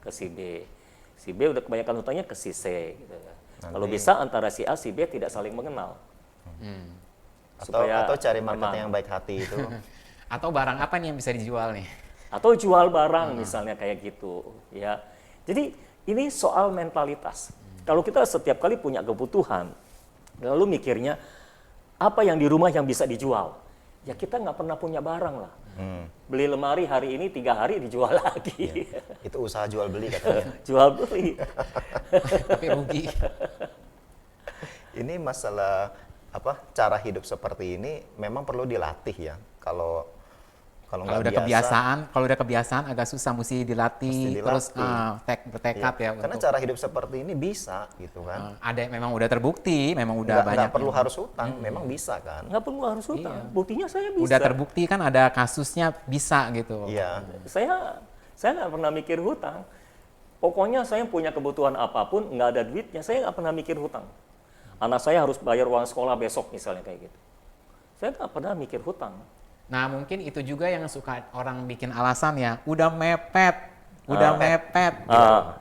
ke si B. Si B udah kebanyakan hutangnya ke si C. Gitu kan. Kalau bisa antara si A, si B tidak saling mengenal. Atau cari market yang baik hati itu. Atau barang apa nih yang bisa dijual nih? Atau jual barang misalnya kayak gitu. Ya. Jadi ini soal mentalitas. Kalau kita setiap kali punya kebutuhan, lalu mikirnya apa yang di rumah yang bisa dijual? Ya kita nggak pernah punya barang lah. Beli lemari hari ini 3 hari dijual lagi. Itu usaha jual beli katanya. Jual beli. Tapi rugi. Ini masalah cara hidup seperti ini memang perlu dilatih ya. Kalau Kalau nggak udah kebiasaan agak susah, mesti dilatih, Mesti terus dilatih. bertekad ya. Karena cara hidup seperti ini bisa gitu kan. Ada memang udah terbukti, memang udah banyak. Nggak perlu harus hutang, memang bisa kan. Nggak perlu harus hutang. Buktinya saya bisa. Udah terbukti kan, ada kasusnya bisa gitu. Iya. Saya nggak pernah mikir hutang. Pokoknya saya punya kebutuhan apapun, nggak ada duitnya, saya nggak pernah mikir hutang. Anak saya harus bayar uang sekolah besok misalnya kayak gitu. Saya nggak pernah mikir hutang. Nah mungkin itu juga yang suka orang bikin alasan ya, udah mepet.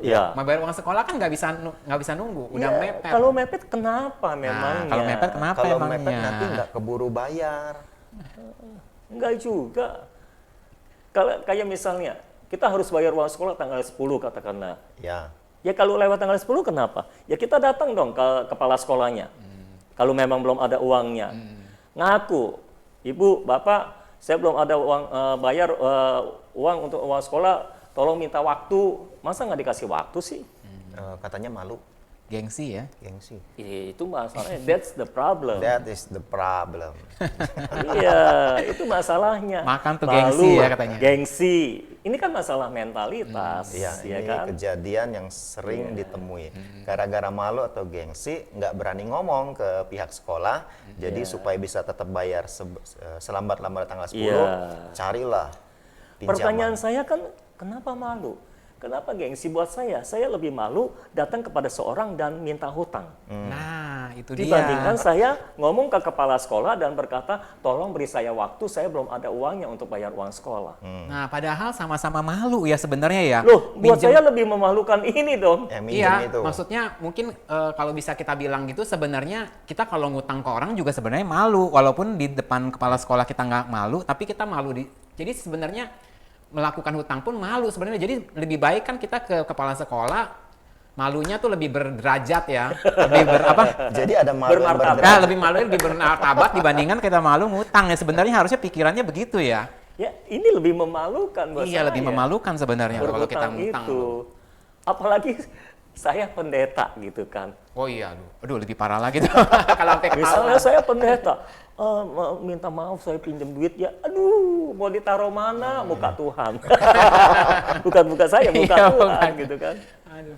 Iya. Mau bayar uang sekolah kan nggak bisa nunggu, udah Iya, mepet. Kalau mepet kenapa memangnya? Kalau mepet kenapa Kalau emangnya? mepet nanti nggak keburu bayar. Enggak juga. Kalau kayak misalnya kita harus bayar uang sekolah tanggal 10 katakanlah. Ya. Ya kalau lewat tanggal 10 kenapa? Ya kita datang dong ke kepala sekolahnya. Kalau memang belum ada uangnya. Ngaku, Ibu, Bapak, saya belum ada uang bayar uang untuk uang sekolah, tolong minta waktu. Masa nggak dikasih waktu sih? Katanya malu, Gengsi ya. gengsi. Itu masalahnya, that's the problem. That is the problem. Iya, itu masalahnya. Makan tuh Lalu, gengsi ya katanya. Gengsi. Ini kan masalah mentalitas, Iya, ya ini kan? kejadian yang sering ditemui. Gara-gara malu atau gengsi, nggak berani ngomong ke pihak sekolah, jadi supaya bisa tetap bayar selambat-lambat tanggal 10, Iya. carilah pinjaman. Pertanyaan saya kan, kenapa malu? Kenapa gengsi buat saya? Saya lebih malu datang kepada seorang dan minta hutang. Nah itu dia. Dibandingkan saya ngomong ke kepala sekolah dan berkata, tolong beri saya waktu, saya belum ada uangnya untuk bayar uang sekolah. Nah padahal sama-sama malu ya sebenarnya ya. Loh, buat Minjem- saya lebih memalukan ini dong. Yang minjem Iya, itu. maksudnya mungkin kalau bisa kita bilang gitu sebenarnya kita kalau ngutang ke orang juga sebenarnya malu, walaupun di depan kepala sekolah kita nggak malu, tapi kita malu jadi sebenarnya melakukan hutang pun malu sebenarnya. Jadi lebih baik kan kita ke kepala sekolah malunya tuh lebih berderajat ya, lebih Jadi ada malu yang Bermartabat. Nah, lebih malunya lebih bermartabat dibandingkan kita malu ngutang ya. Sebenarnya harusnya pikirannya begitu ya. Ya, ini lebih memalukan buat saya. Iya, lebih memalukan sebenarnya kalau kita Berhutang ngutang. itu. Apalagi saya pendeta gitu kan. Oh iya, aduh lebih parah lagi tuh. Kalau sampai Misalnya ketahuan. saya pendeta, minta maaf saya pinjam duit ya, aduh mau ditaruh mana, muka Tuhan. Bukan muka saya, muka Iya, Tuhan bukan. gitu kan. Aduh.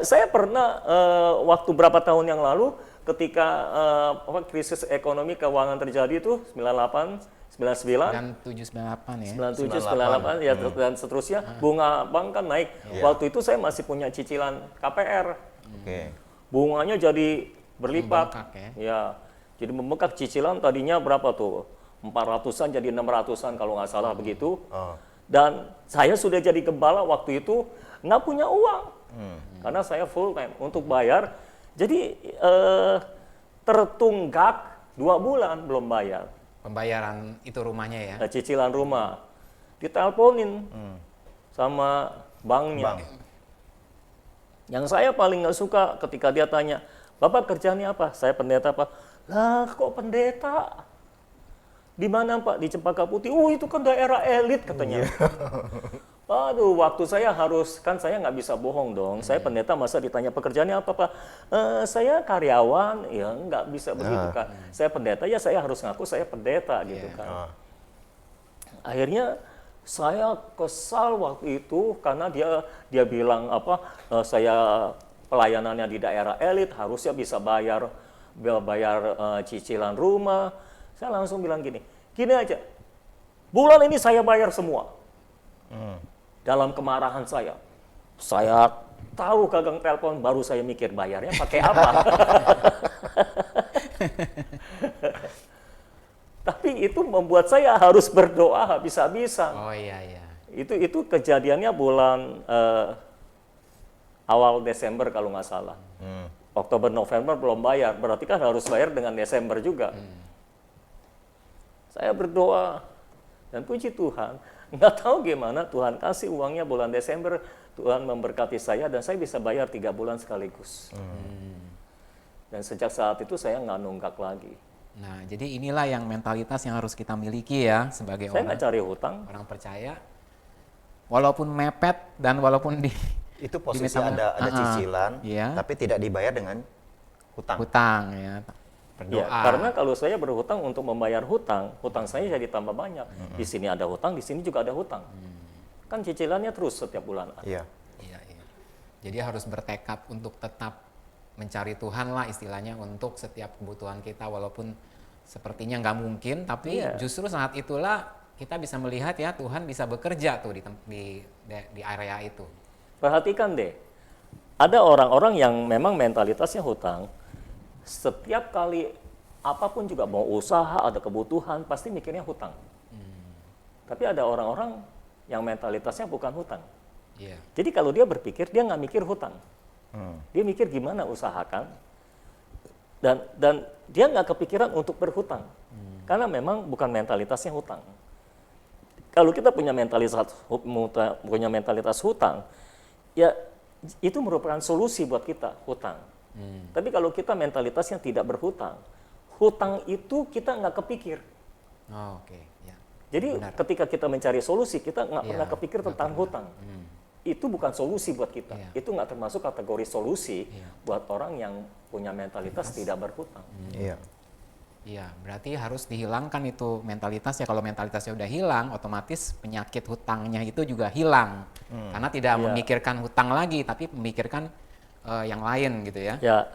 Saya pernah waktu berapa tahun yang lalu ketika krisis ekonomi keuangan terjadi itu 98, 99, Dan 798 ya. 97, 98 ya dan seterusnya, bunga bank kan naik. Waktu itu saya masih punya cicilan KPR. Oke. Bunganya jadi berlipat. Membengkak ya. Ya. Jadi membengkak cicilan tadinya berapa tuh? 400-an jadi 600-an kalau nggak salah begitu. Oh. Dan saya sudah jadi gembala waktu itu nggak punya uang. Karena saya full time untuk bayar. Jadi tertunggak 2 bulan belum bayar. Pembayaran itu rumahnya ya. Cicilan rumah. Diteleponin sama banknya. Bank. Yang saya paling nggak suka ketika dia tanya, Bapak kerjanya apa? Saya pendeta Pak. Lah kok pendeta? Di mana Pak? Di Cempaka Putih. Oh itu kan daerah elit katanya. Aduh, waktu saya harus, kan saya nggak bisa bohong dong. Saya pendeta, masa ditanya pekerjaannya apa, Pak? Saya karyawan, ya nggak bisa begitu kan. Saya pendeta, ya saya harus ngaku saya pendeta gitu kan. Akhirnya saya kesal waktu itu karena dia bilang saya pelayanannya di daerah elit, harusnya bisa bayar cicilan rumah. Saya langsung bilang gini aja, bulan ini saya bayar semua. Dalam kemarahan saya tahu gagang telepon, baru saya mikir bayarnya pakai apa. Tapi itu membuat saya harus berdoa habis-habisan. Oh iya. Itu kejadiannya bulan awal Desember kalau nggak salah. Oktober, November belum bayar, berarti kan harus bayar dengan Desember juga. Saya berdoa, dan puji Tuhan, nggak tahu gimana Tuhan kasih uangnya bulan Desember, Tuhan memberkati saya dan saya bisa bayar 3 bulan sekaligus. Dan sejak saat itu saya nggak nunggak lagi. Nah, jadi inilah yang mentalitas yang harus kita miliki ya sebagai Saya nggak cari hutang. orang percaya. Walaupun mepet dan walaupun Itu posisi diminta- ada cicilan, iya. tapi tidak dibayar dengan hutang. ya. Berdoa. Ya, karena kalau saya berhutang untuk membayar hutang saya jadi tambah banyak. Di sini ada hutang, di sini juga ada hutang. Kan cicilannya terus setiap bulan. Iya. Jadi harus bertekad untuk tetap mencari Tuhan lah istilahnya untuk setiap kebutuhan kita walaupun sepertinya nggak mungkin, tapi justru saat itulah kita bisa melihat ya Tuhan bisa bekerja tuh di area itu. Perhatikan deh, ada orang-orang yang memang mentalitasnya hutang, setiap kali apapun juga mau usaha, ada kebutuhan, pasti mikirnya hutang. Tapi ada orang-orang yang mentalitasnya bukan hutang. Iya. Jadi kalau dia berpikir, dia nggak mikir hutang. Dia mikir gimana usahakan, dan dia nggak kepikiran untuk berhutang. Karena memang bukan mentalitasnya hutang. Kalau kita punya mentalitas hutang, ya itu merupakan solusi buat kita, hutang. Tapi kalau kita mentalitasnya tidak berhutang, hutang itu kita nggak kepikir. Oh, oke. Ya. Jadi ketika kita mencari solusi, kita nggak pernah kepikir tentang hutang. Itu bukan solusi buat kita. Itu nggak termasuk kategori solusi buat orang yang punya mentalitas tidak berhutang. Iya, berarti harus dihilangkan itu mentalitas ya. Kalau mentalitasnya udah hilang, otomatis penyakit hutangnya itu juga hilang. Karena tidak memikirkan hutang lagi, tapi memikirkan yang lain gitu ya. Ya,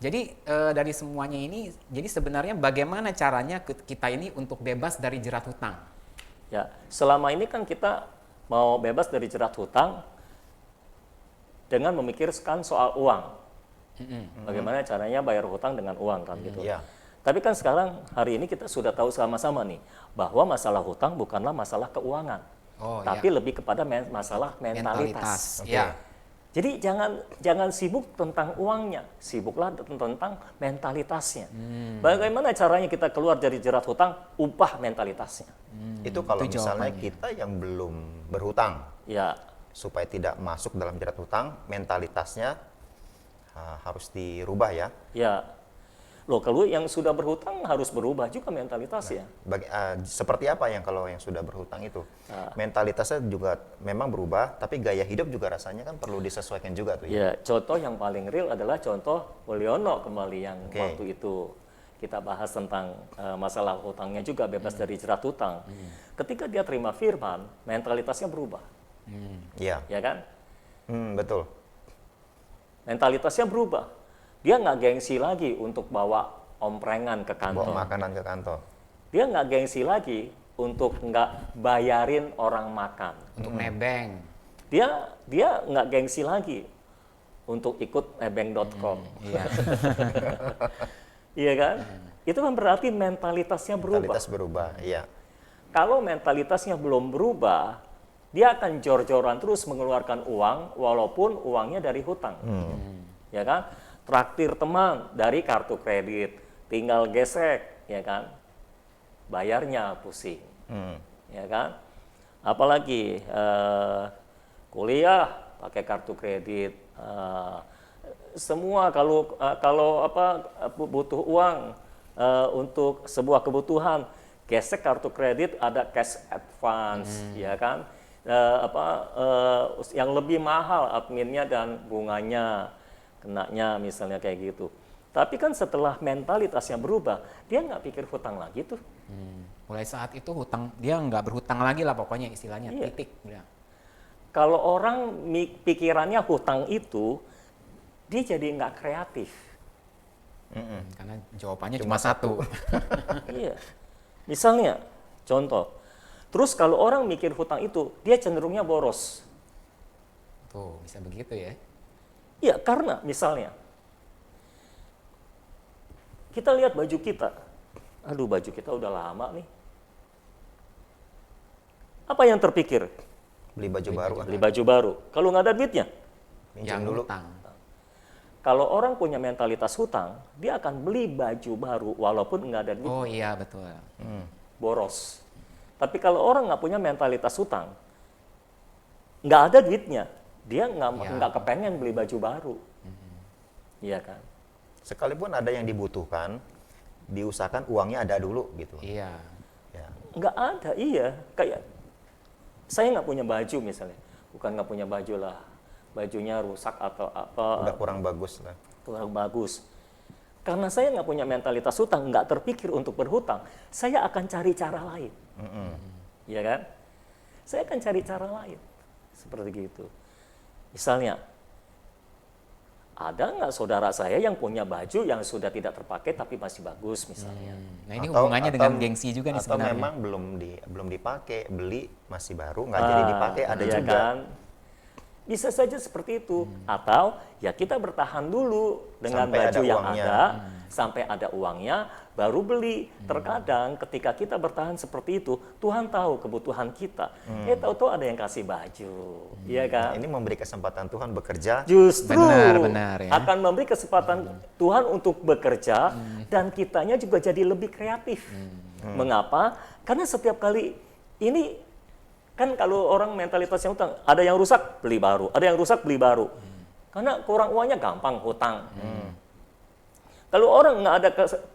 Jadi dari semuanya ini, jadi sebenarnya bagaimana caranya kita ini untuk bebas dari jerat hutang? ya. Selama ini kan kita mau bebas dari jerat hutang dengan memikirkan soal uang. Bagaimana caranya bayar hutang dengan uang kan gitu. Iya. Tapi kan sekarang hari ini kita sudah tahu sama-sama nih bahwa masalah hutang bukanlah masalah keuangan, tapi lebih kepada masalah mentalitas. Ya. Jadi jangan sibuk tentang uangnya, sibuklah tentang mentalitasnya. Bagaimana caranya kita keluar dari jerat hutang? Ubah mentalitasnya. Itu kalau Itu misalnya jawabannya. kita yang belum berhutang, Ya, supaya tidak masuk dalam jerat hutang, mentalitasnya harus dirubah ya. ya. Loh, kalau yang sudah berhutang harus berubah juga mentalitasnya. Seperti apa yang kalau yang sudah berhutang itu? Mentalitasnya juga memang berubah, tapi gaya hidup juga rasanya kan perlu disesuaikan juga tuh ya. Ya, contoh yang paling real adalah contoh Mulyono kembali yang Oke. waktu itu kita bahas tentang masalah hutangnya juga bebas dari jerat hutang. Ketika dia terima firman, mentalitasnya berubah, Iya. ya kan? Betul. Mentalitasnya berubah. Dia nggak gengsi lagi untuk bawa omprengan ke Bawa kantor. makanan ke kantor. Dia nggak gengsi lagi untuk nggak bayarin orang makan. Untuk nebeng. Dia nggak gengsi lagi untuk ikut nebeng.com. Iya. Iya kan? Itu kan berarti mentalitasnya berubah. Mentalitas berubah, iya. Kalau mentalitasnya belum berubah, dia akan jor-joran terus mengeluarkan uang walaupun uangnya dari hutang. Ya kan? Traktir teman dari kartu kredit, tinggal gesek, ya kan? Bayarnya pusing. Ya kan? Apalagi kuliah pakai kartu kredit, semua kalau butuh uang untuk sebuah kebutuhan, gesek kartu kredit ada cash advance, ya kan? yang lebih mahal adminnya dan bunganya kenanya misalnya kayak gitu. Tapi kan setelah mentalitasnya berubah, dia nggak pikir hutang lagi tuh. Mulai saat itu dia nggak berhutang lagi lah pokoknya istilahnya, Iya. titik. Ya. Kalau orang pikirannya hutang itu, dia jadi nggak kreatif. Karena jawabannya cuma satu. Iya. Misalnya, contoh. Terus kalau orang mikir hutang itu, dia cenderungnya boros. Tuh, bisa begitu ya. Iya, karena misalnya, kita lihat baju kita. Aduh, baju kita udah lama nih. Apa yang terpikir? Beli baju baru. Beli baju baru. Kalau nggak ada duitnya, Minjem Yang dulu. hutang. kalau orang punya mentalitas hutang, dia akan beli baju baru walaupun nggak ada duit, Oh iya, betul. boros. Tapi kalau orang nggak punya mentalitas hutang, nggak ada duitnya, dia nggak kepengen beli baju baru. Iya kan? Sekalipun ada yang dibutuhkan, diusahakan uangnya ada dulu gitu. Iya. Ya. Nggak ada, iya. Kayak saya nggak punya baju misalnya, bukan nggak punya baju lah, bajunya rusak atau apa, Udah kurang bagus lah. kurang bagus. Karena saya nggak punya mentalitas hutang, nggak terpikir untuk berhutang, saya akan cari cara lain. Iya kan? Saya akan cari cara lain. Seperti gitu. Misalnya, ada nggak saudara saya yang punya baju yang sudah tidak terpakai tapi masih bagus misalnya. Nah ini hubungannya dengan gengsi juga nih atau sebenarnya. memang belum dipakai, beli masih baru, nggak jadi dipakai, ada iya juga. kan? Bisa saja seperti itu. Atau ya kita bertahan dulu dengan Sampai baju ada yang uangnya. ada, sampai ada uangnya, baru beli. Terkadang ketika kita bertahan seperti itu, Tuhan tahu kebutuhan kita. Tahu-tahu ada yang kasih baju, iya kan? Nah, ini memberi kesempatan Tuhan bekerja. Justru Benar, ya. akan memberi kesempatan Tuhan untuk bekerja dan kitanya juga jadi lebih kreatif. Mengapa? Karena setiap kali ini kan kalau orang mentalitasnya hutang, ada yang rusak beli baru, ada yang rusak beli baru. Karena kurang uangnya gampang hutang. Kalau orang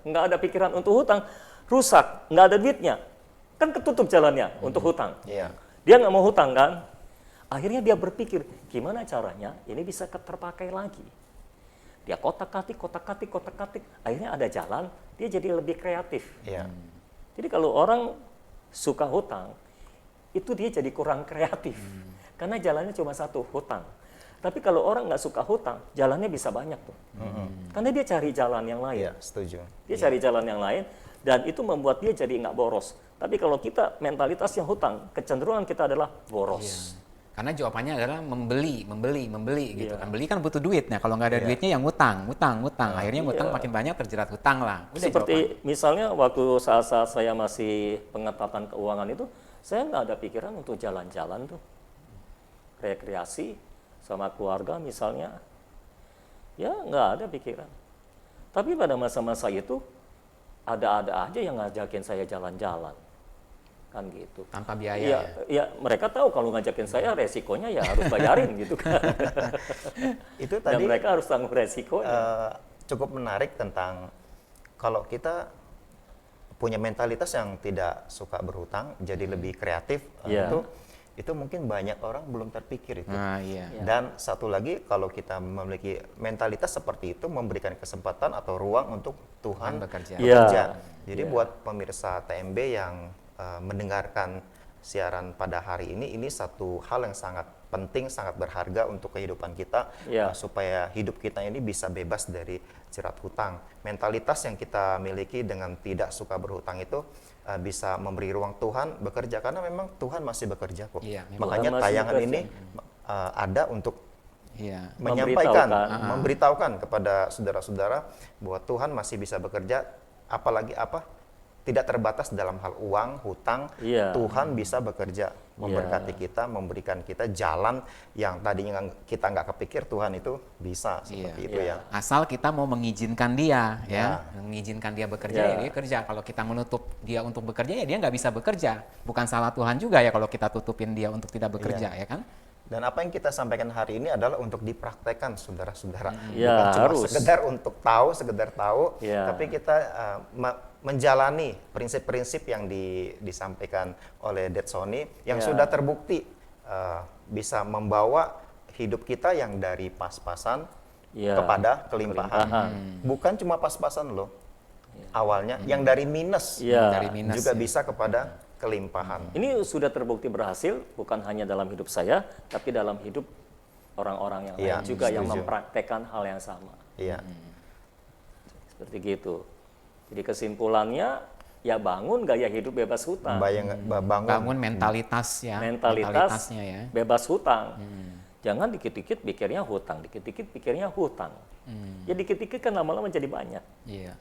nggak ada pikiran untuk hutang, rusak, nggak ada duitnya, kan ketutup jalannya untuk hutang. Iya. Dia nggak mau hutang kan? Akhirnya dia berpikir, gimana caranya ini bisa terpakai lagi. Dia kotak-katik, akhirnya ada jalan, dia jadi lebih kreatif. Iya. Jadi kalau orang suka hutang, itu dia jadi kurang kreatif. Karena jalannya cuma satu, hutang. Tapi kalau orang nggak suka hutang, jalannya bisa banyak tuh. Karena dia cari jalan yang lain. Iya, setuju. Dia cari jalan yang lain, dan itu membuat dia jadi nggak boros. Tapi kalau kita mentalitasnya hutang, kecenderungan kita adalah boros. Karena jawabannya adalah membeli gitu Iya. kan. Beli kan butuh duit. Nah, kalau nggak ada duitnya yang ngutang. Akhirnya ngutang makin banyak terjerat hutang lah. Udah Seperti misalnya waktu saat-saat saya masih pengetatan keuangan itu, saya nggak ada pikiran untuk jalan-jalan tuh. Rekreasi sama keluarga misalnya, ya nggak ada pikiran. Tapi pada masa-masa itu, ada-ada aja yang ngajakin saya jalan-jalan. Kan gitu. tanpa biaya. Iya, Ya. ya, mereka tahu kalau ngajakin saya resikonya ya harus bayarin gitu kan. Itu Dan tadi mereka harus tanggung resikonya. cukup menarik tentang kalau kita punya mentalitas yang tidak suka berhutang, jadi lebih kreatif. Iya. Itu mungkin banyak orang belum terpikir itu. Nah, iya. Dan satu lagi, kalau kita memiliki mentalitas seperti itu, memberikan kesempatan atau ruang untuk Tuhan bekerja. Iya. Jadi buat pemirsa TMB yang mendengarkan siaran pada hari ini satu hal yang sangat penting, sangat berharga untuk kehidupan kita, Iya. supaya hidup kita ini bisa bebas dari jerat hutang. Mentalitas yang kita miliki dengan tidak suka berhutang itu bisa memberi ruang Tuhan bekerja, karena memang Tuhan masih bekerja kok. Iya, memang. Makanya Tuhan masih tayangan bekerja. ini ada untuk Iya. menyampaikan, Memberitahukan. memberitahukan kepada saudara-saudara bahwa Tuhan masih bisa bekerja, apalagi tidak terbatas dalam hal uang, hutang. Iya. Tuhan bisa bekerja, memberkati kita, memberikan kita jalan yang tadinya kita nggak kepikir, Tuhan itu bisa seperti itu ya. Asal kita mau mengizinkan dia, Ya. mengizinkan dia bekerja, Ya. ya dia kerja. Kalau kita menutup dia untuk bekerja, ya dia nggak bisa bekerja. Bukan salah Tuhan juga ya kalau kita tutupin dia untuk tidak bekerja, ya kan? Dan apa yang kita sampaikan hari ini adalah untuk dipraktekkan, saudara-saudara. Ya, Bukan cuma harus. sekedar tahu, Ya. tapi kita menjalani prinsip-prinsip yang disampaikan oleh Dad Sony yang sudah terbukti bisa membawa hidup kita yang dari pas-pasan Ya, kepada kelimpahan. Bukan cuma pas-pasan loh. Awalnya yang dari minus Ya. Dari minus juga ya. bisa kepada kelimpahan. Ini sudah terbukti berhasil, bukan hanya dalam hidup saya, tapi dalam hidup orang-orang yang Iya, lain juga yang setuju. mempraktekkan hal yang sama. Iya. Seperti gitu. Jadi kesimpulannya, ya bangun gaya hidup bebas hutang. Bangun mentalitas ya. Mentalitasnya ya. bebas hutang. Jangan dikit-dikit pikirnya hutang, dikit-dikit pikirnya hutang. Ya dikit-dikit kan lama-lama jadi banyak. Iya.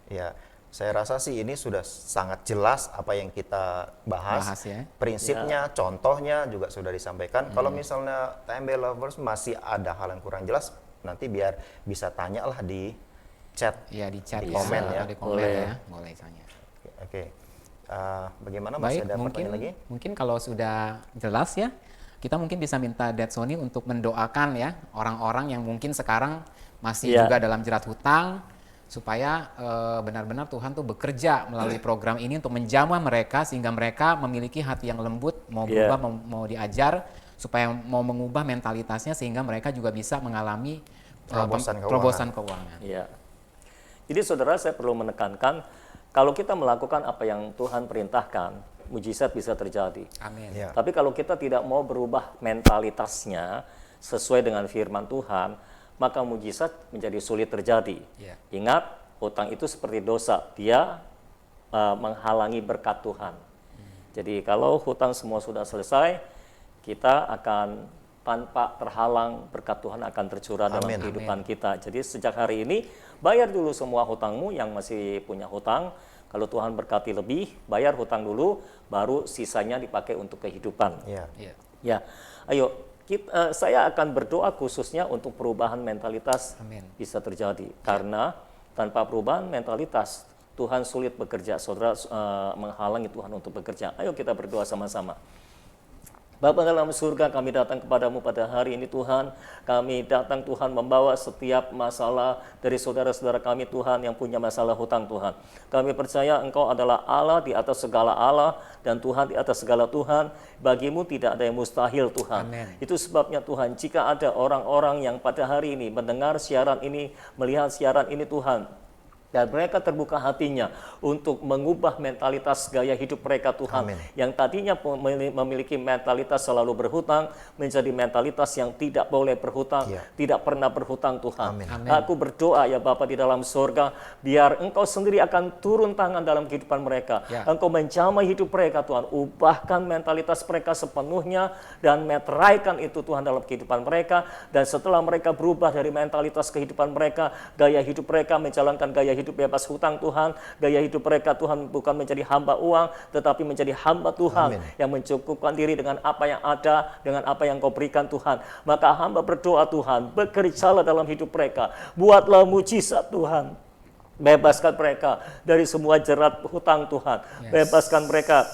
Ya, saya rasa sih ini sudah sangat jelas apa yang kita bahas. Bahas ya. Prinsipnya, contohnya juga sudah disampaikan. Kalau misalnya TMB Lovers masih ada hal yang kurang jelas, nanti biar bisa tanyalah di chat. Iya, di chat Di bisa, komen ya. atau di komen Boleh. ya. Boleh tanya. Oke. Bagaimana, masih Baik, ada pertanyaan lagi? mungkin kalau sudah jelas ya, kita mungkin bisa minta Dad Sony untuk mendoakan ya orang-orang yang mungkin sekarang masih Iya. juga dalam jerat hutang, supaya benar-benar Tuhan tuh bekerja melalui program ini untuk menjamah mereka sehingga mereka memiliki hati yang lembut, mau Iya. berubah, mau diajar, supaya mau mengubah mentalitasnya sehingga mereka juga bisa mengalami terobosan keuangan. Ya. Jadi saudara, saya perlu menekankan, kalau kita melakukan apa yang Tuhan perintahkan, mujizat bisa terjadi. Amin. Ya. Tapi kalau kita tidak mau berubah mentalitasnya sesuai dengan firman Tuhan, maka mujizat menjadi sulit terjadi. Ya. Ingat, hutang itu seperti dosa, dia menghalangi berkat Tuhan. Jadi kalau hutang semua sudah selesai, kita akan tanpa terhalang berkat Tuhan akan tercurah dalam Amin. kehidupan kita. Jadi sejak hari ini, bayar dulu semua hutangmu yang masih punya hutang. Kalau Tuhan berkati lebih, bayar hutang dulu, baru sisanya dipakai untuk kehidupan. Ya. Iya. Ya, ayo, saya akan berdoa khususnya untuk perubahan mentalitas Amin. bisa terjadi. Karena tanpa perubahan mentalitas, Tuhan sulit bekerja. Saudara menghalangi Tuhan untuk bekerja. Ayo kita berdoa sama-sama. Bapa dalam surga, kami datang kepadamu pada hari ini Tuhan. Kami datang Tuhan membawa setiap masalah dari saudara-saudara kami Tuhan yang punya masalah hutang Tuhan. Kami percaya Engkau adalah Allah di atas segala Allah dan Tuhan di atas segala Tuhan. Bagimu tidak ada yang mustahil Tuhan. Amin. Itu sebabnya Tuhan, jika ada orang-orang yang pada hari ini mendengar siaran ini, melihat siaran ini Tuhan, dan mereka terbuka hatinya untuk mengubah mentalitas gaya hidup mereka Tuhan. Amin. Yang tadinya memiliki mentalitas selalu berhutang, menjadi mentalitas yang tidak boleh berhutang, Ya. tidak pernah berhutang Tuhan. Amin. Amin. Aku berdoa ya Bapa di dalam surga, biar Engkau sendiri akan turun tangan dalam kehidupan mereka. Ya. Engkau menjamah hidup mereka Tuhan, ubahkan mentalitas mereka sepenuhnya dan meteraikan itu Tuhan dalam kehidupan mereka. Dan setelah mereka berubah dari mentalitas kehidupan mereka, gaya hidup mereka menjalankan gaya hidup bebas hutang Tuhan, gaya hidup mereka Tuhan bukan menjadi hamba uang, tetapi menjadi hamba Tuhan. Amin. Yang mencukupkan diri dengan apa yang ada, dengan apa yang Kau berikan Tuhan. Maka hamba berdoa Tuhan, bekerjalah dalam hidup mereka, buatlah mujizat Tuhan. Bebaskan mereka dari semua jerat hutang Tuhan. Bebaskan mereka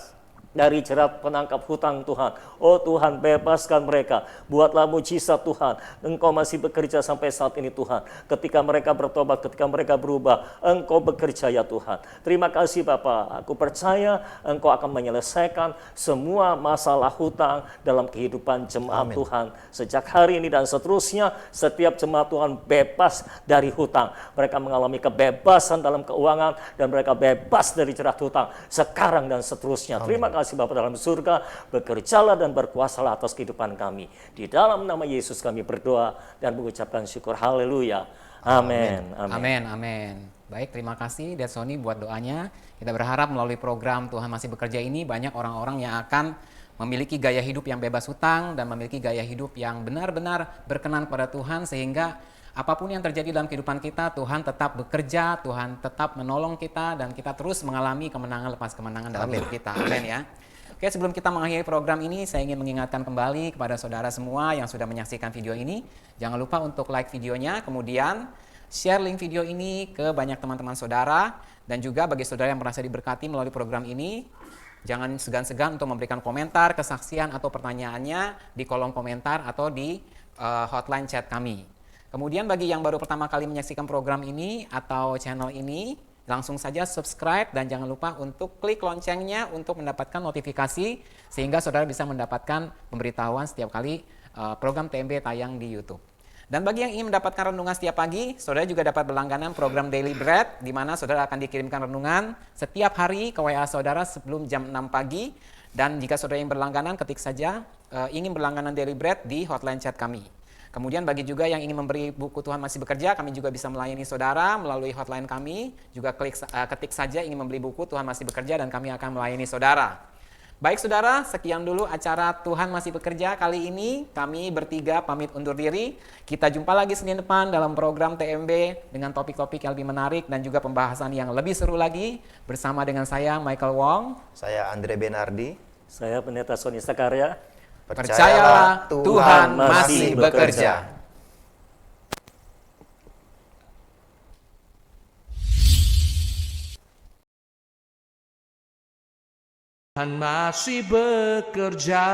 dari jerat penangkap hutang Tuhan. Oh Tuhan, bebaskan mereka. Buatlah mujizat Tuhan. Engkau masih bekerja sampai saat ini Tuhan. Ketika mereka bertobat, ketika mereka berubah, Engkau bekerja ya Tuhan. Terima kasih Bapa. Aku percaya Engkau akan menyelesaikan semua masalah hutang dalam kehidupan jemaat Amin. Tuhan. Sejak hari ini dan seterusnya, setiap jemaat Tuhan bebas dari hutang. Mereka mengalami kebebasan dalam keuangan dan mereka bebas dari jerat hutang sekarang dan seterusnya. Terima kasih Bapa dalam surga, bekerjalah dan berkuasalah atas kehidupan kami. Di dalam nama Yesus kami berdoa dan mengucapkan syukur. Haleluya. Amin. Amin, amin. Baik, terima kasih Dad Sony buat doanya. Kita berharap melalui program Tuhan Masih Bekerja ini banyak orang-orang yang akan memiliki gaya hidup yang bebas hutang dan memiliki gaya hidup yang benar-benar berkenan pada Tuhan, sehingga apapun yang terjadi dalam kehidupan kita, Tuhan tetap bekerja, Tuhan tetap menolong kita, dan kita terus mengalami kemenangan lepas kemenangan dalam hidup kita. Amin ya. Oke, sebelum kita mengakhiri program ini, saya ingin mengingatkan kembali kepada saudara semua yang sudah menyaksikan video ini, jangan lupa untuk like videonya, kemudian share link video ini ke banyak teman-teman saudara, dan juga bagi saudara yang merasa diberkati melalui program ini, jangan segan-segan untuk memberikan komentar, kesaksian, atau pertanyaannya di kolom komentar atau di hotline chat kami. Kemudian bagi yang baru pertama kali menyaksikan program ini atau channel ini, langsung saja subscribe dan jangan lupa untuk klik loncengnya untuk mendapatkan notifikasi sehingga saudara bisa mendapatkan pemberitahuan setiap kali program TMB tayang di YouTube. Dan bagi yang ingin mendapatkan renungan setiap pagi, saudara juga dapat berlangganan program Daily Bread, di mana saudara akan dikirimkan renungan setiap hari ke WA saudara sebelum jam 6 pagi. Dan jika saudara yang berlangganan, ketik saja ingin berlangganan Daily Bread di hotline chat kami. Kemudian bagi juga yang ingin memberi buku Tuhan Masih Bekerja, kami juga bisa melayani saudara melalui hotline kami. Juga ketik saja ingin membeli buku Tuhan Masih Bekerja dan kami akan melayani saudara. Baik saudara, sekian dulu acara Tuhan Masih Bekerja kali ini. Kami bertiga pamit undur diri. Kita jumpa lagi Senin depan dalam program TMB dengan topik-topik yang lebih menarik dan juga pembahasan yang lebih seru lagi. Bersama dengan saya Michael Wong. Saya Andre Benardi. Saya Pendeta Sony Sakarya. Percayalah Tuhan masih bekerja. Tuhan masih bekerja.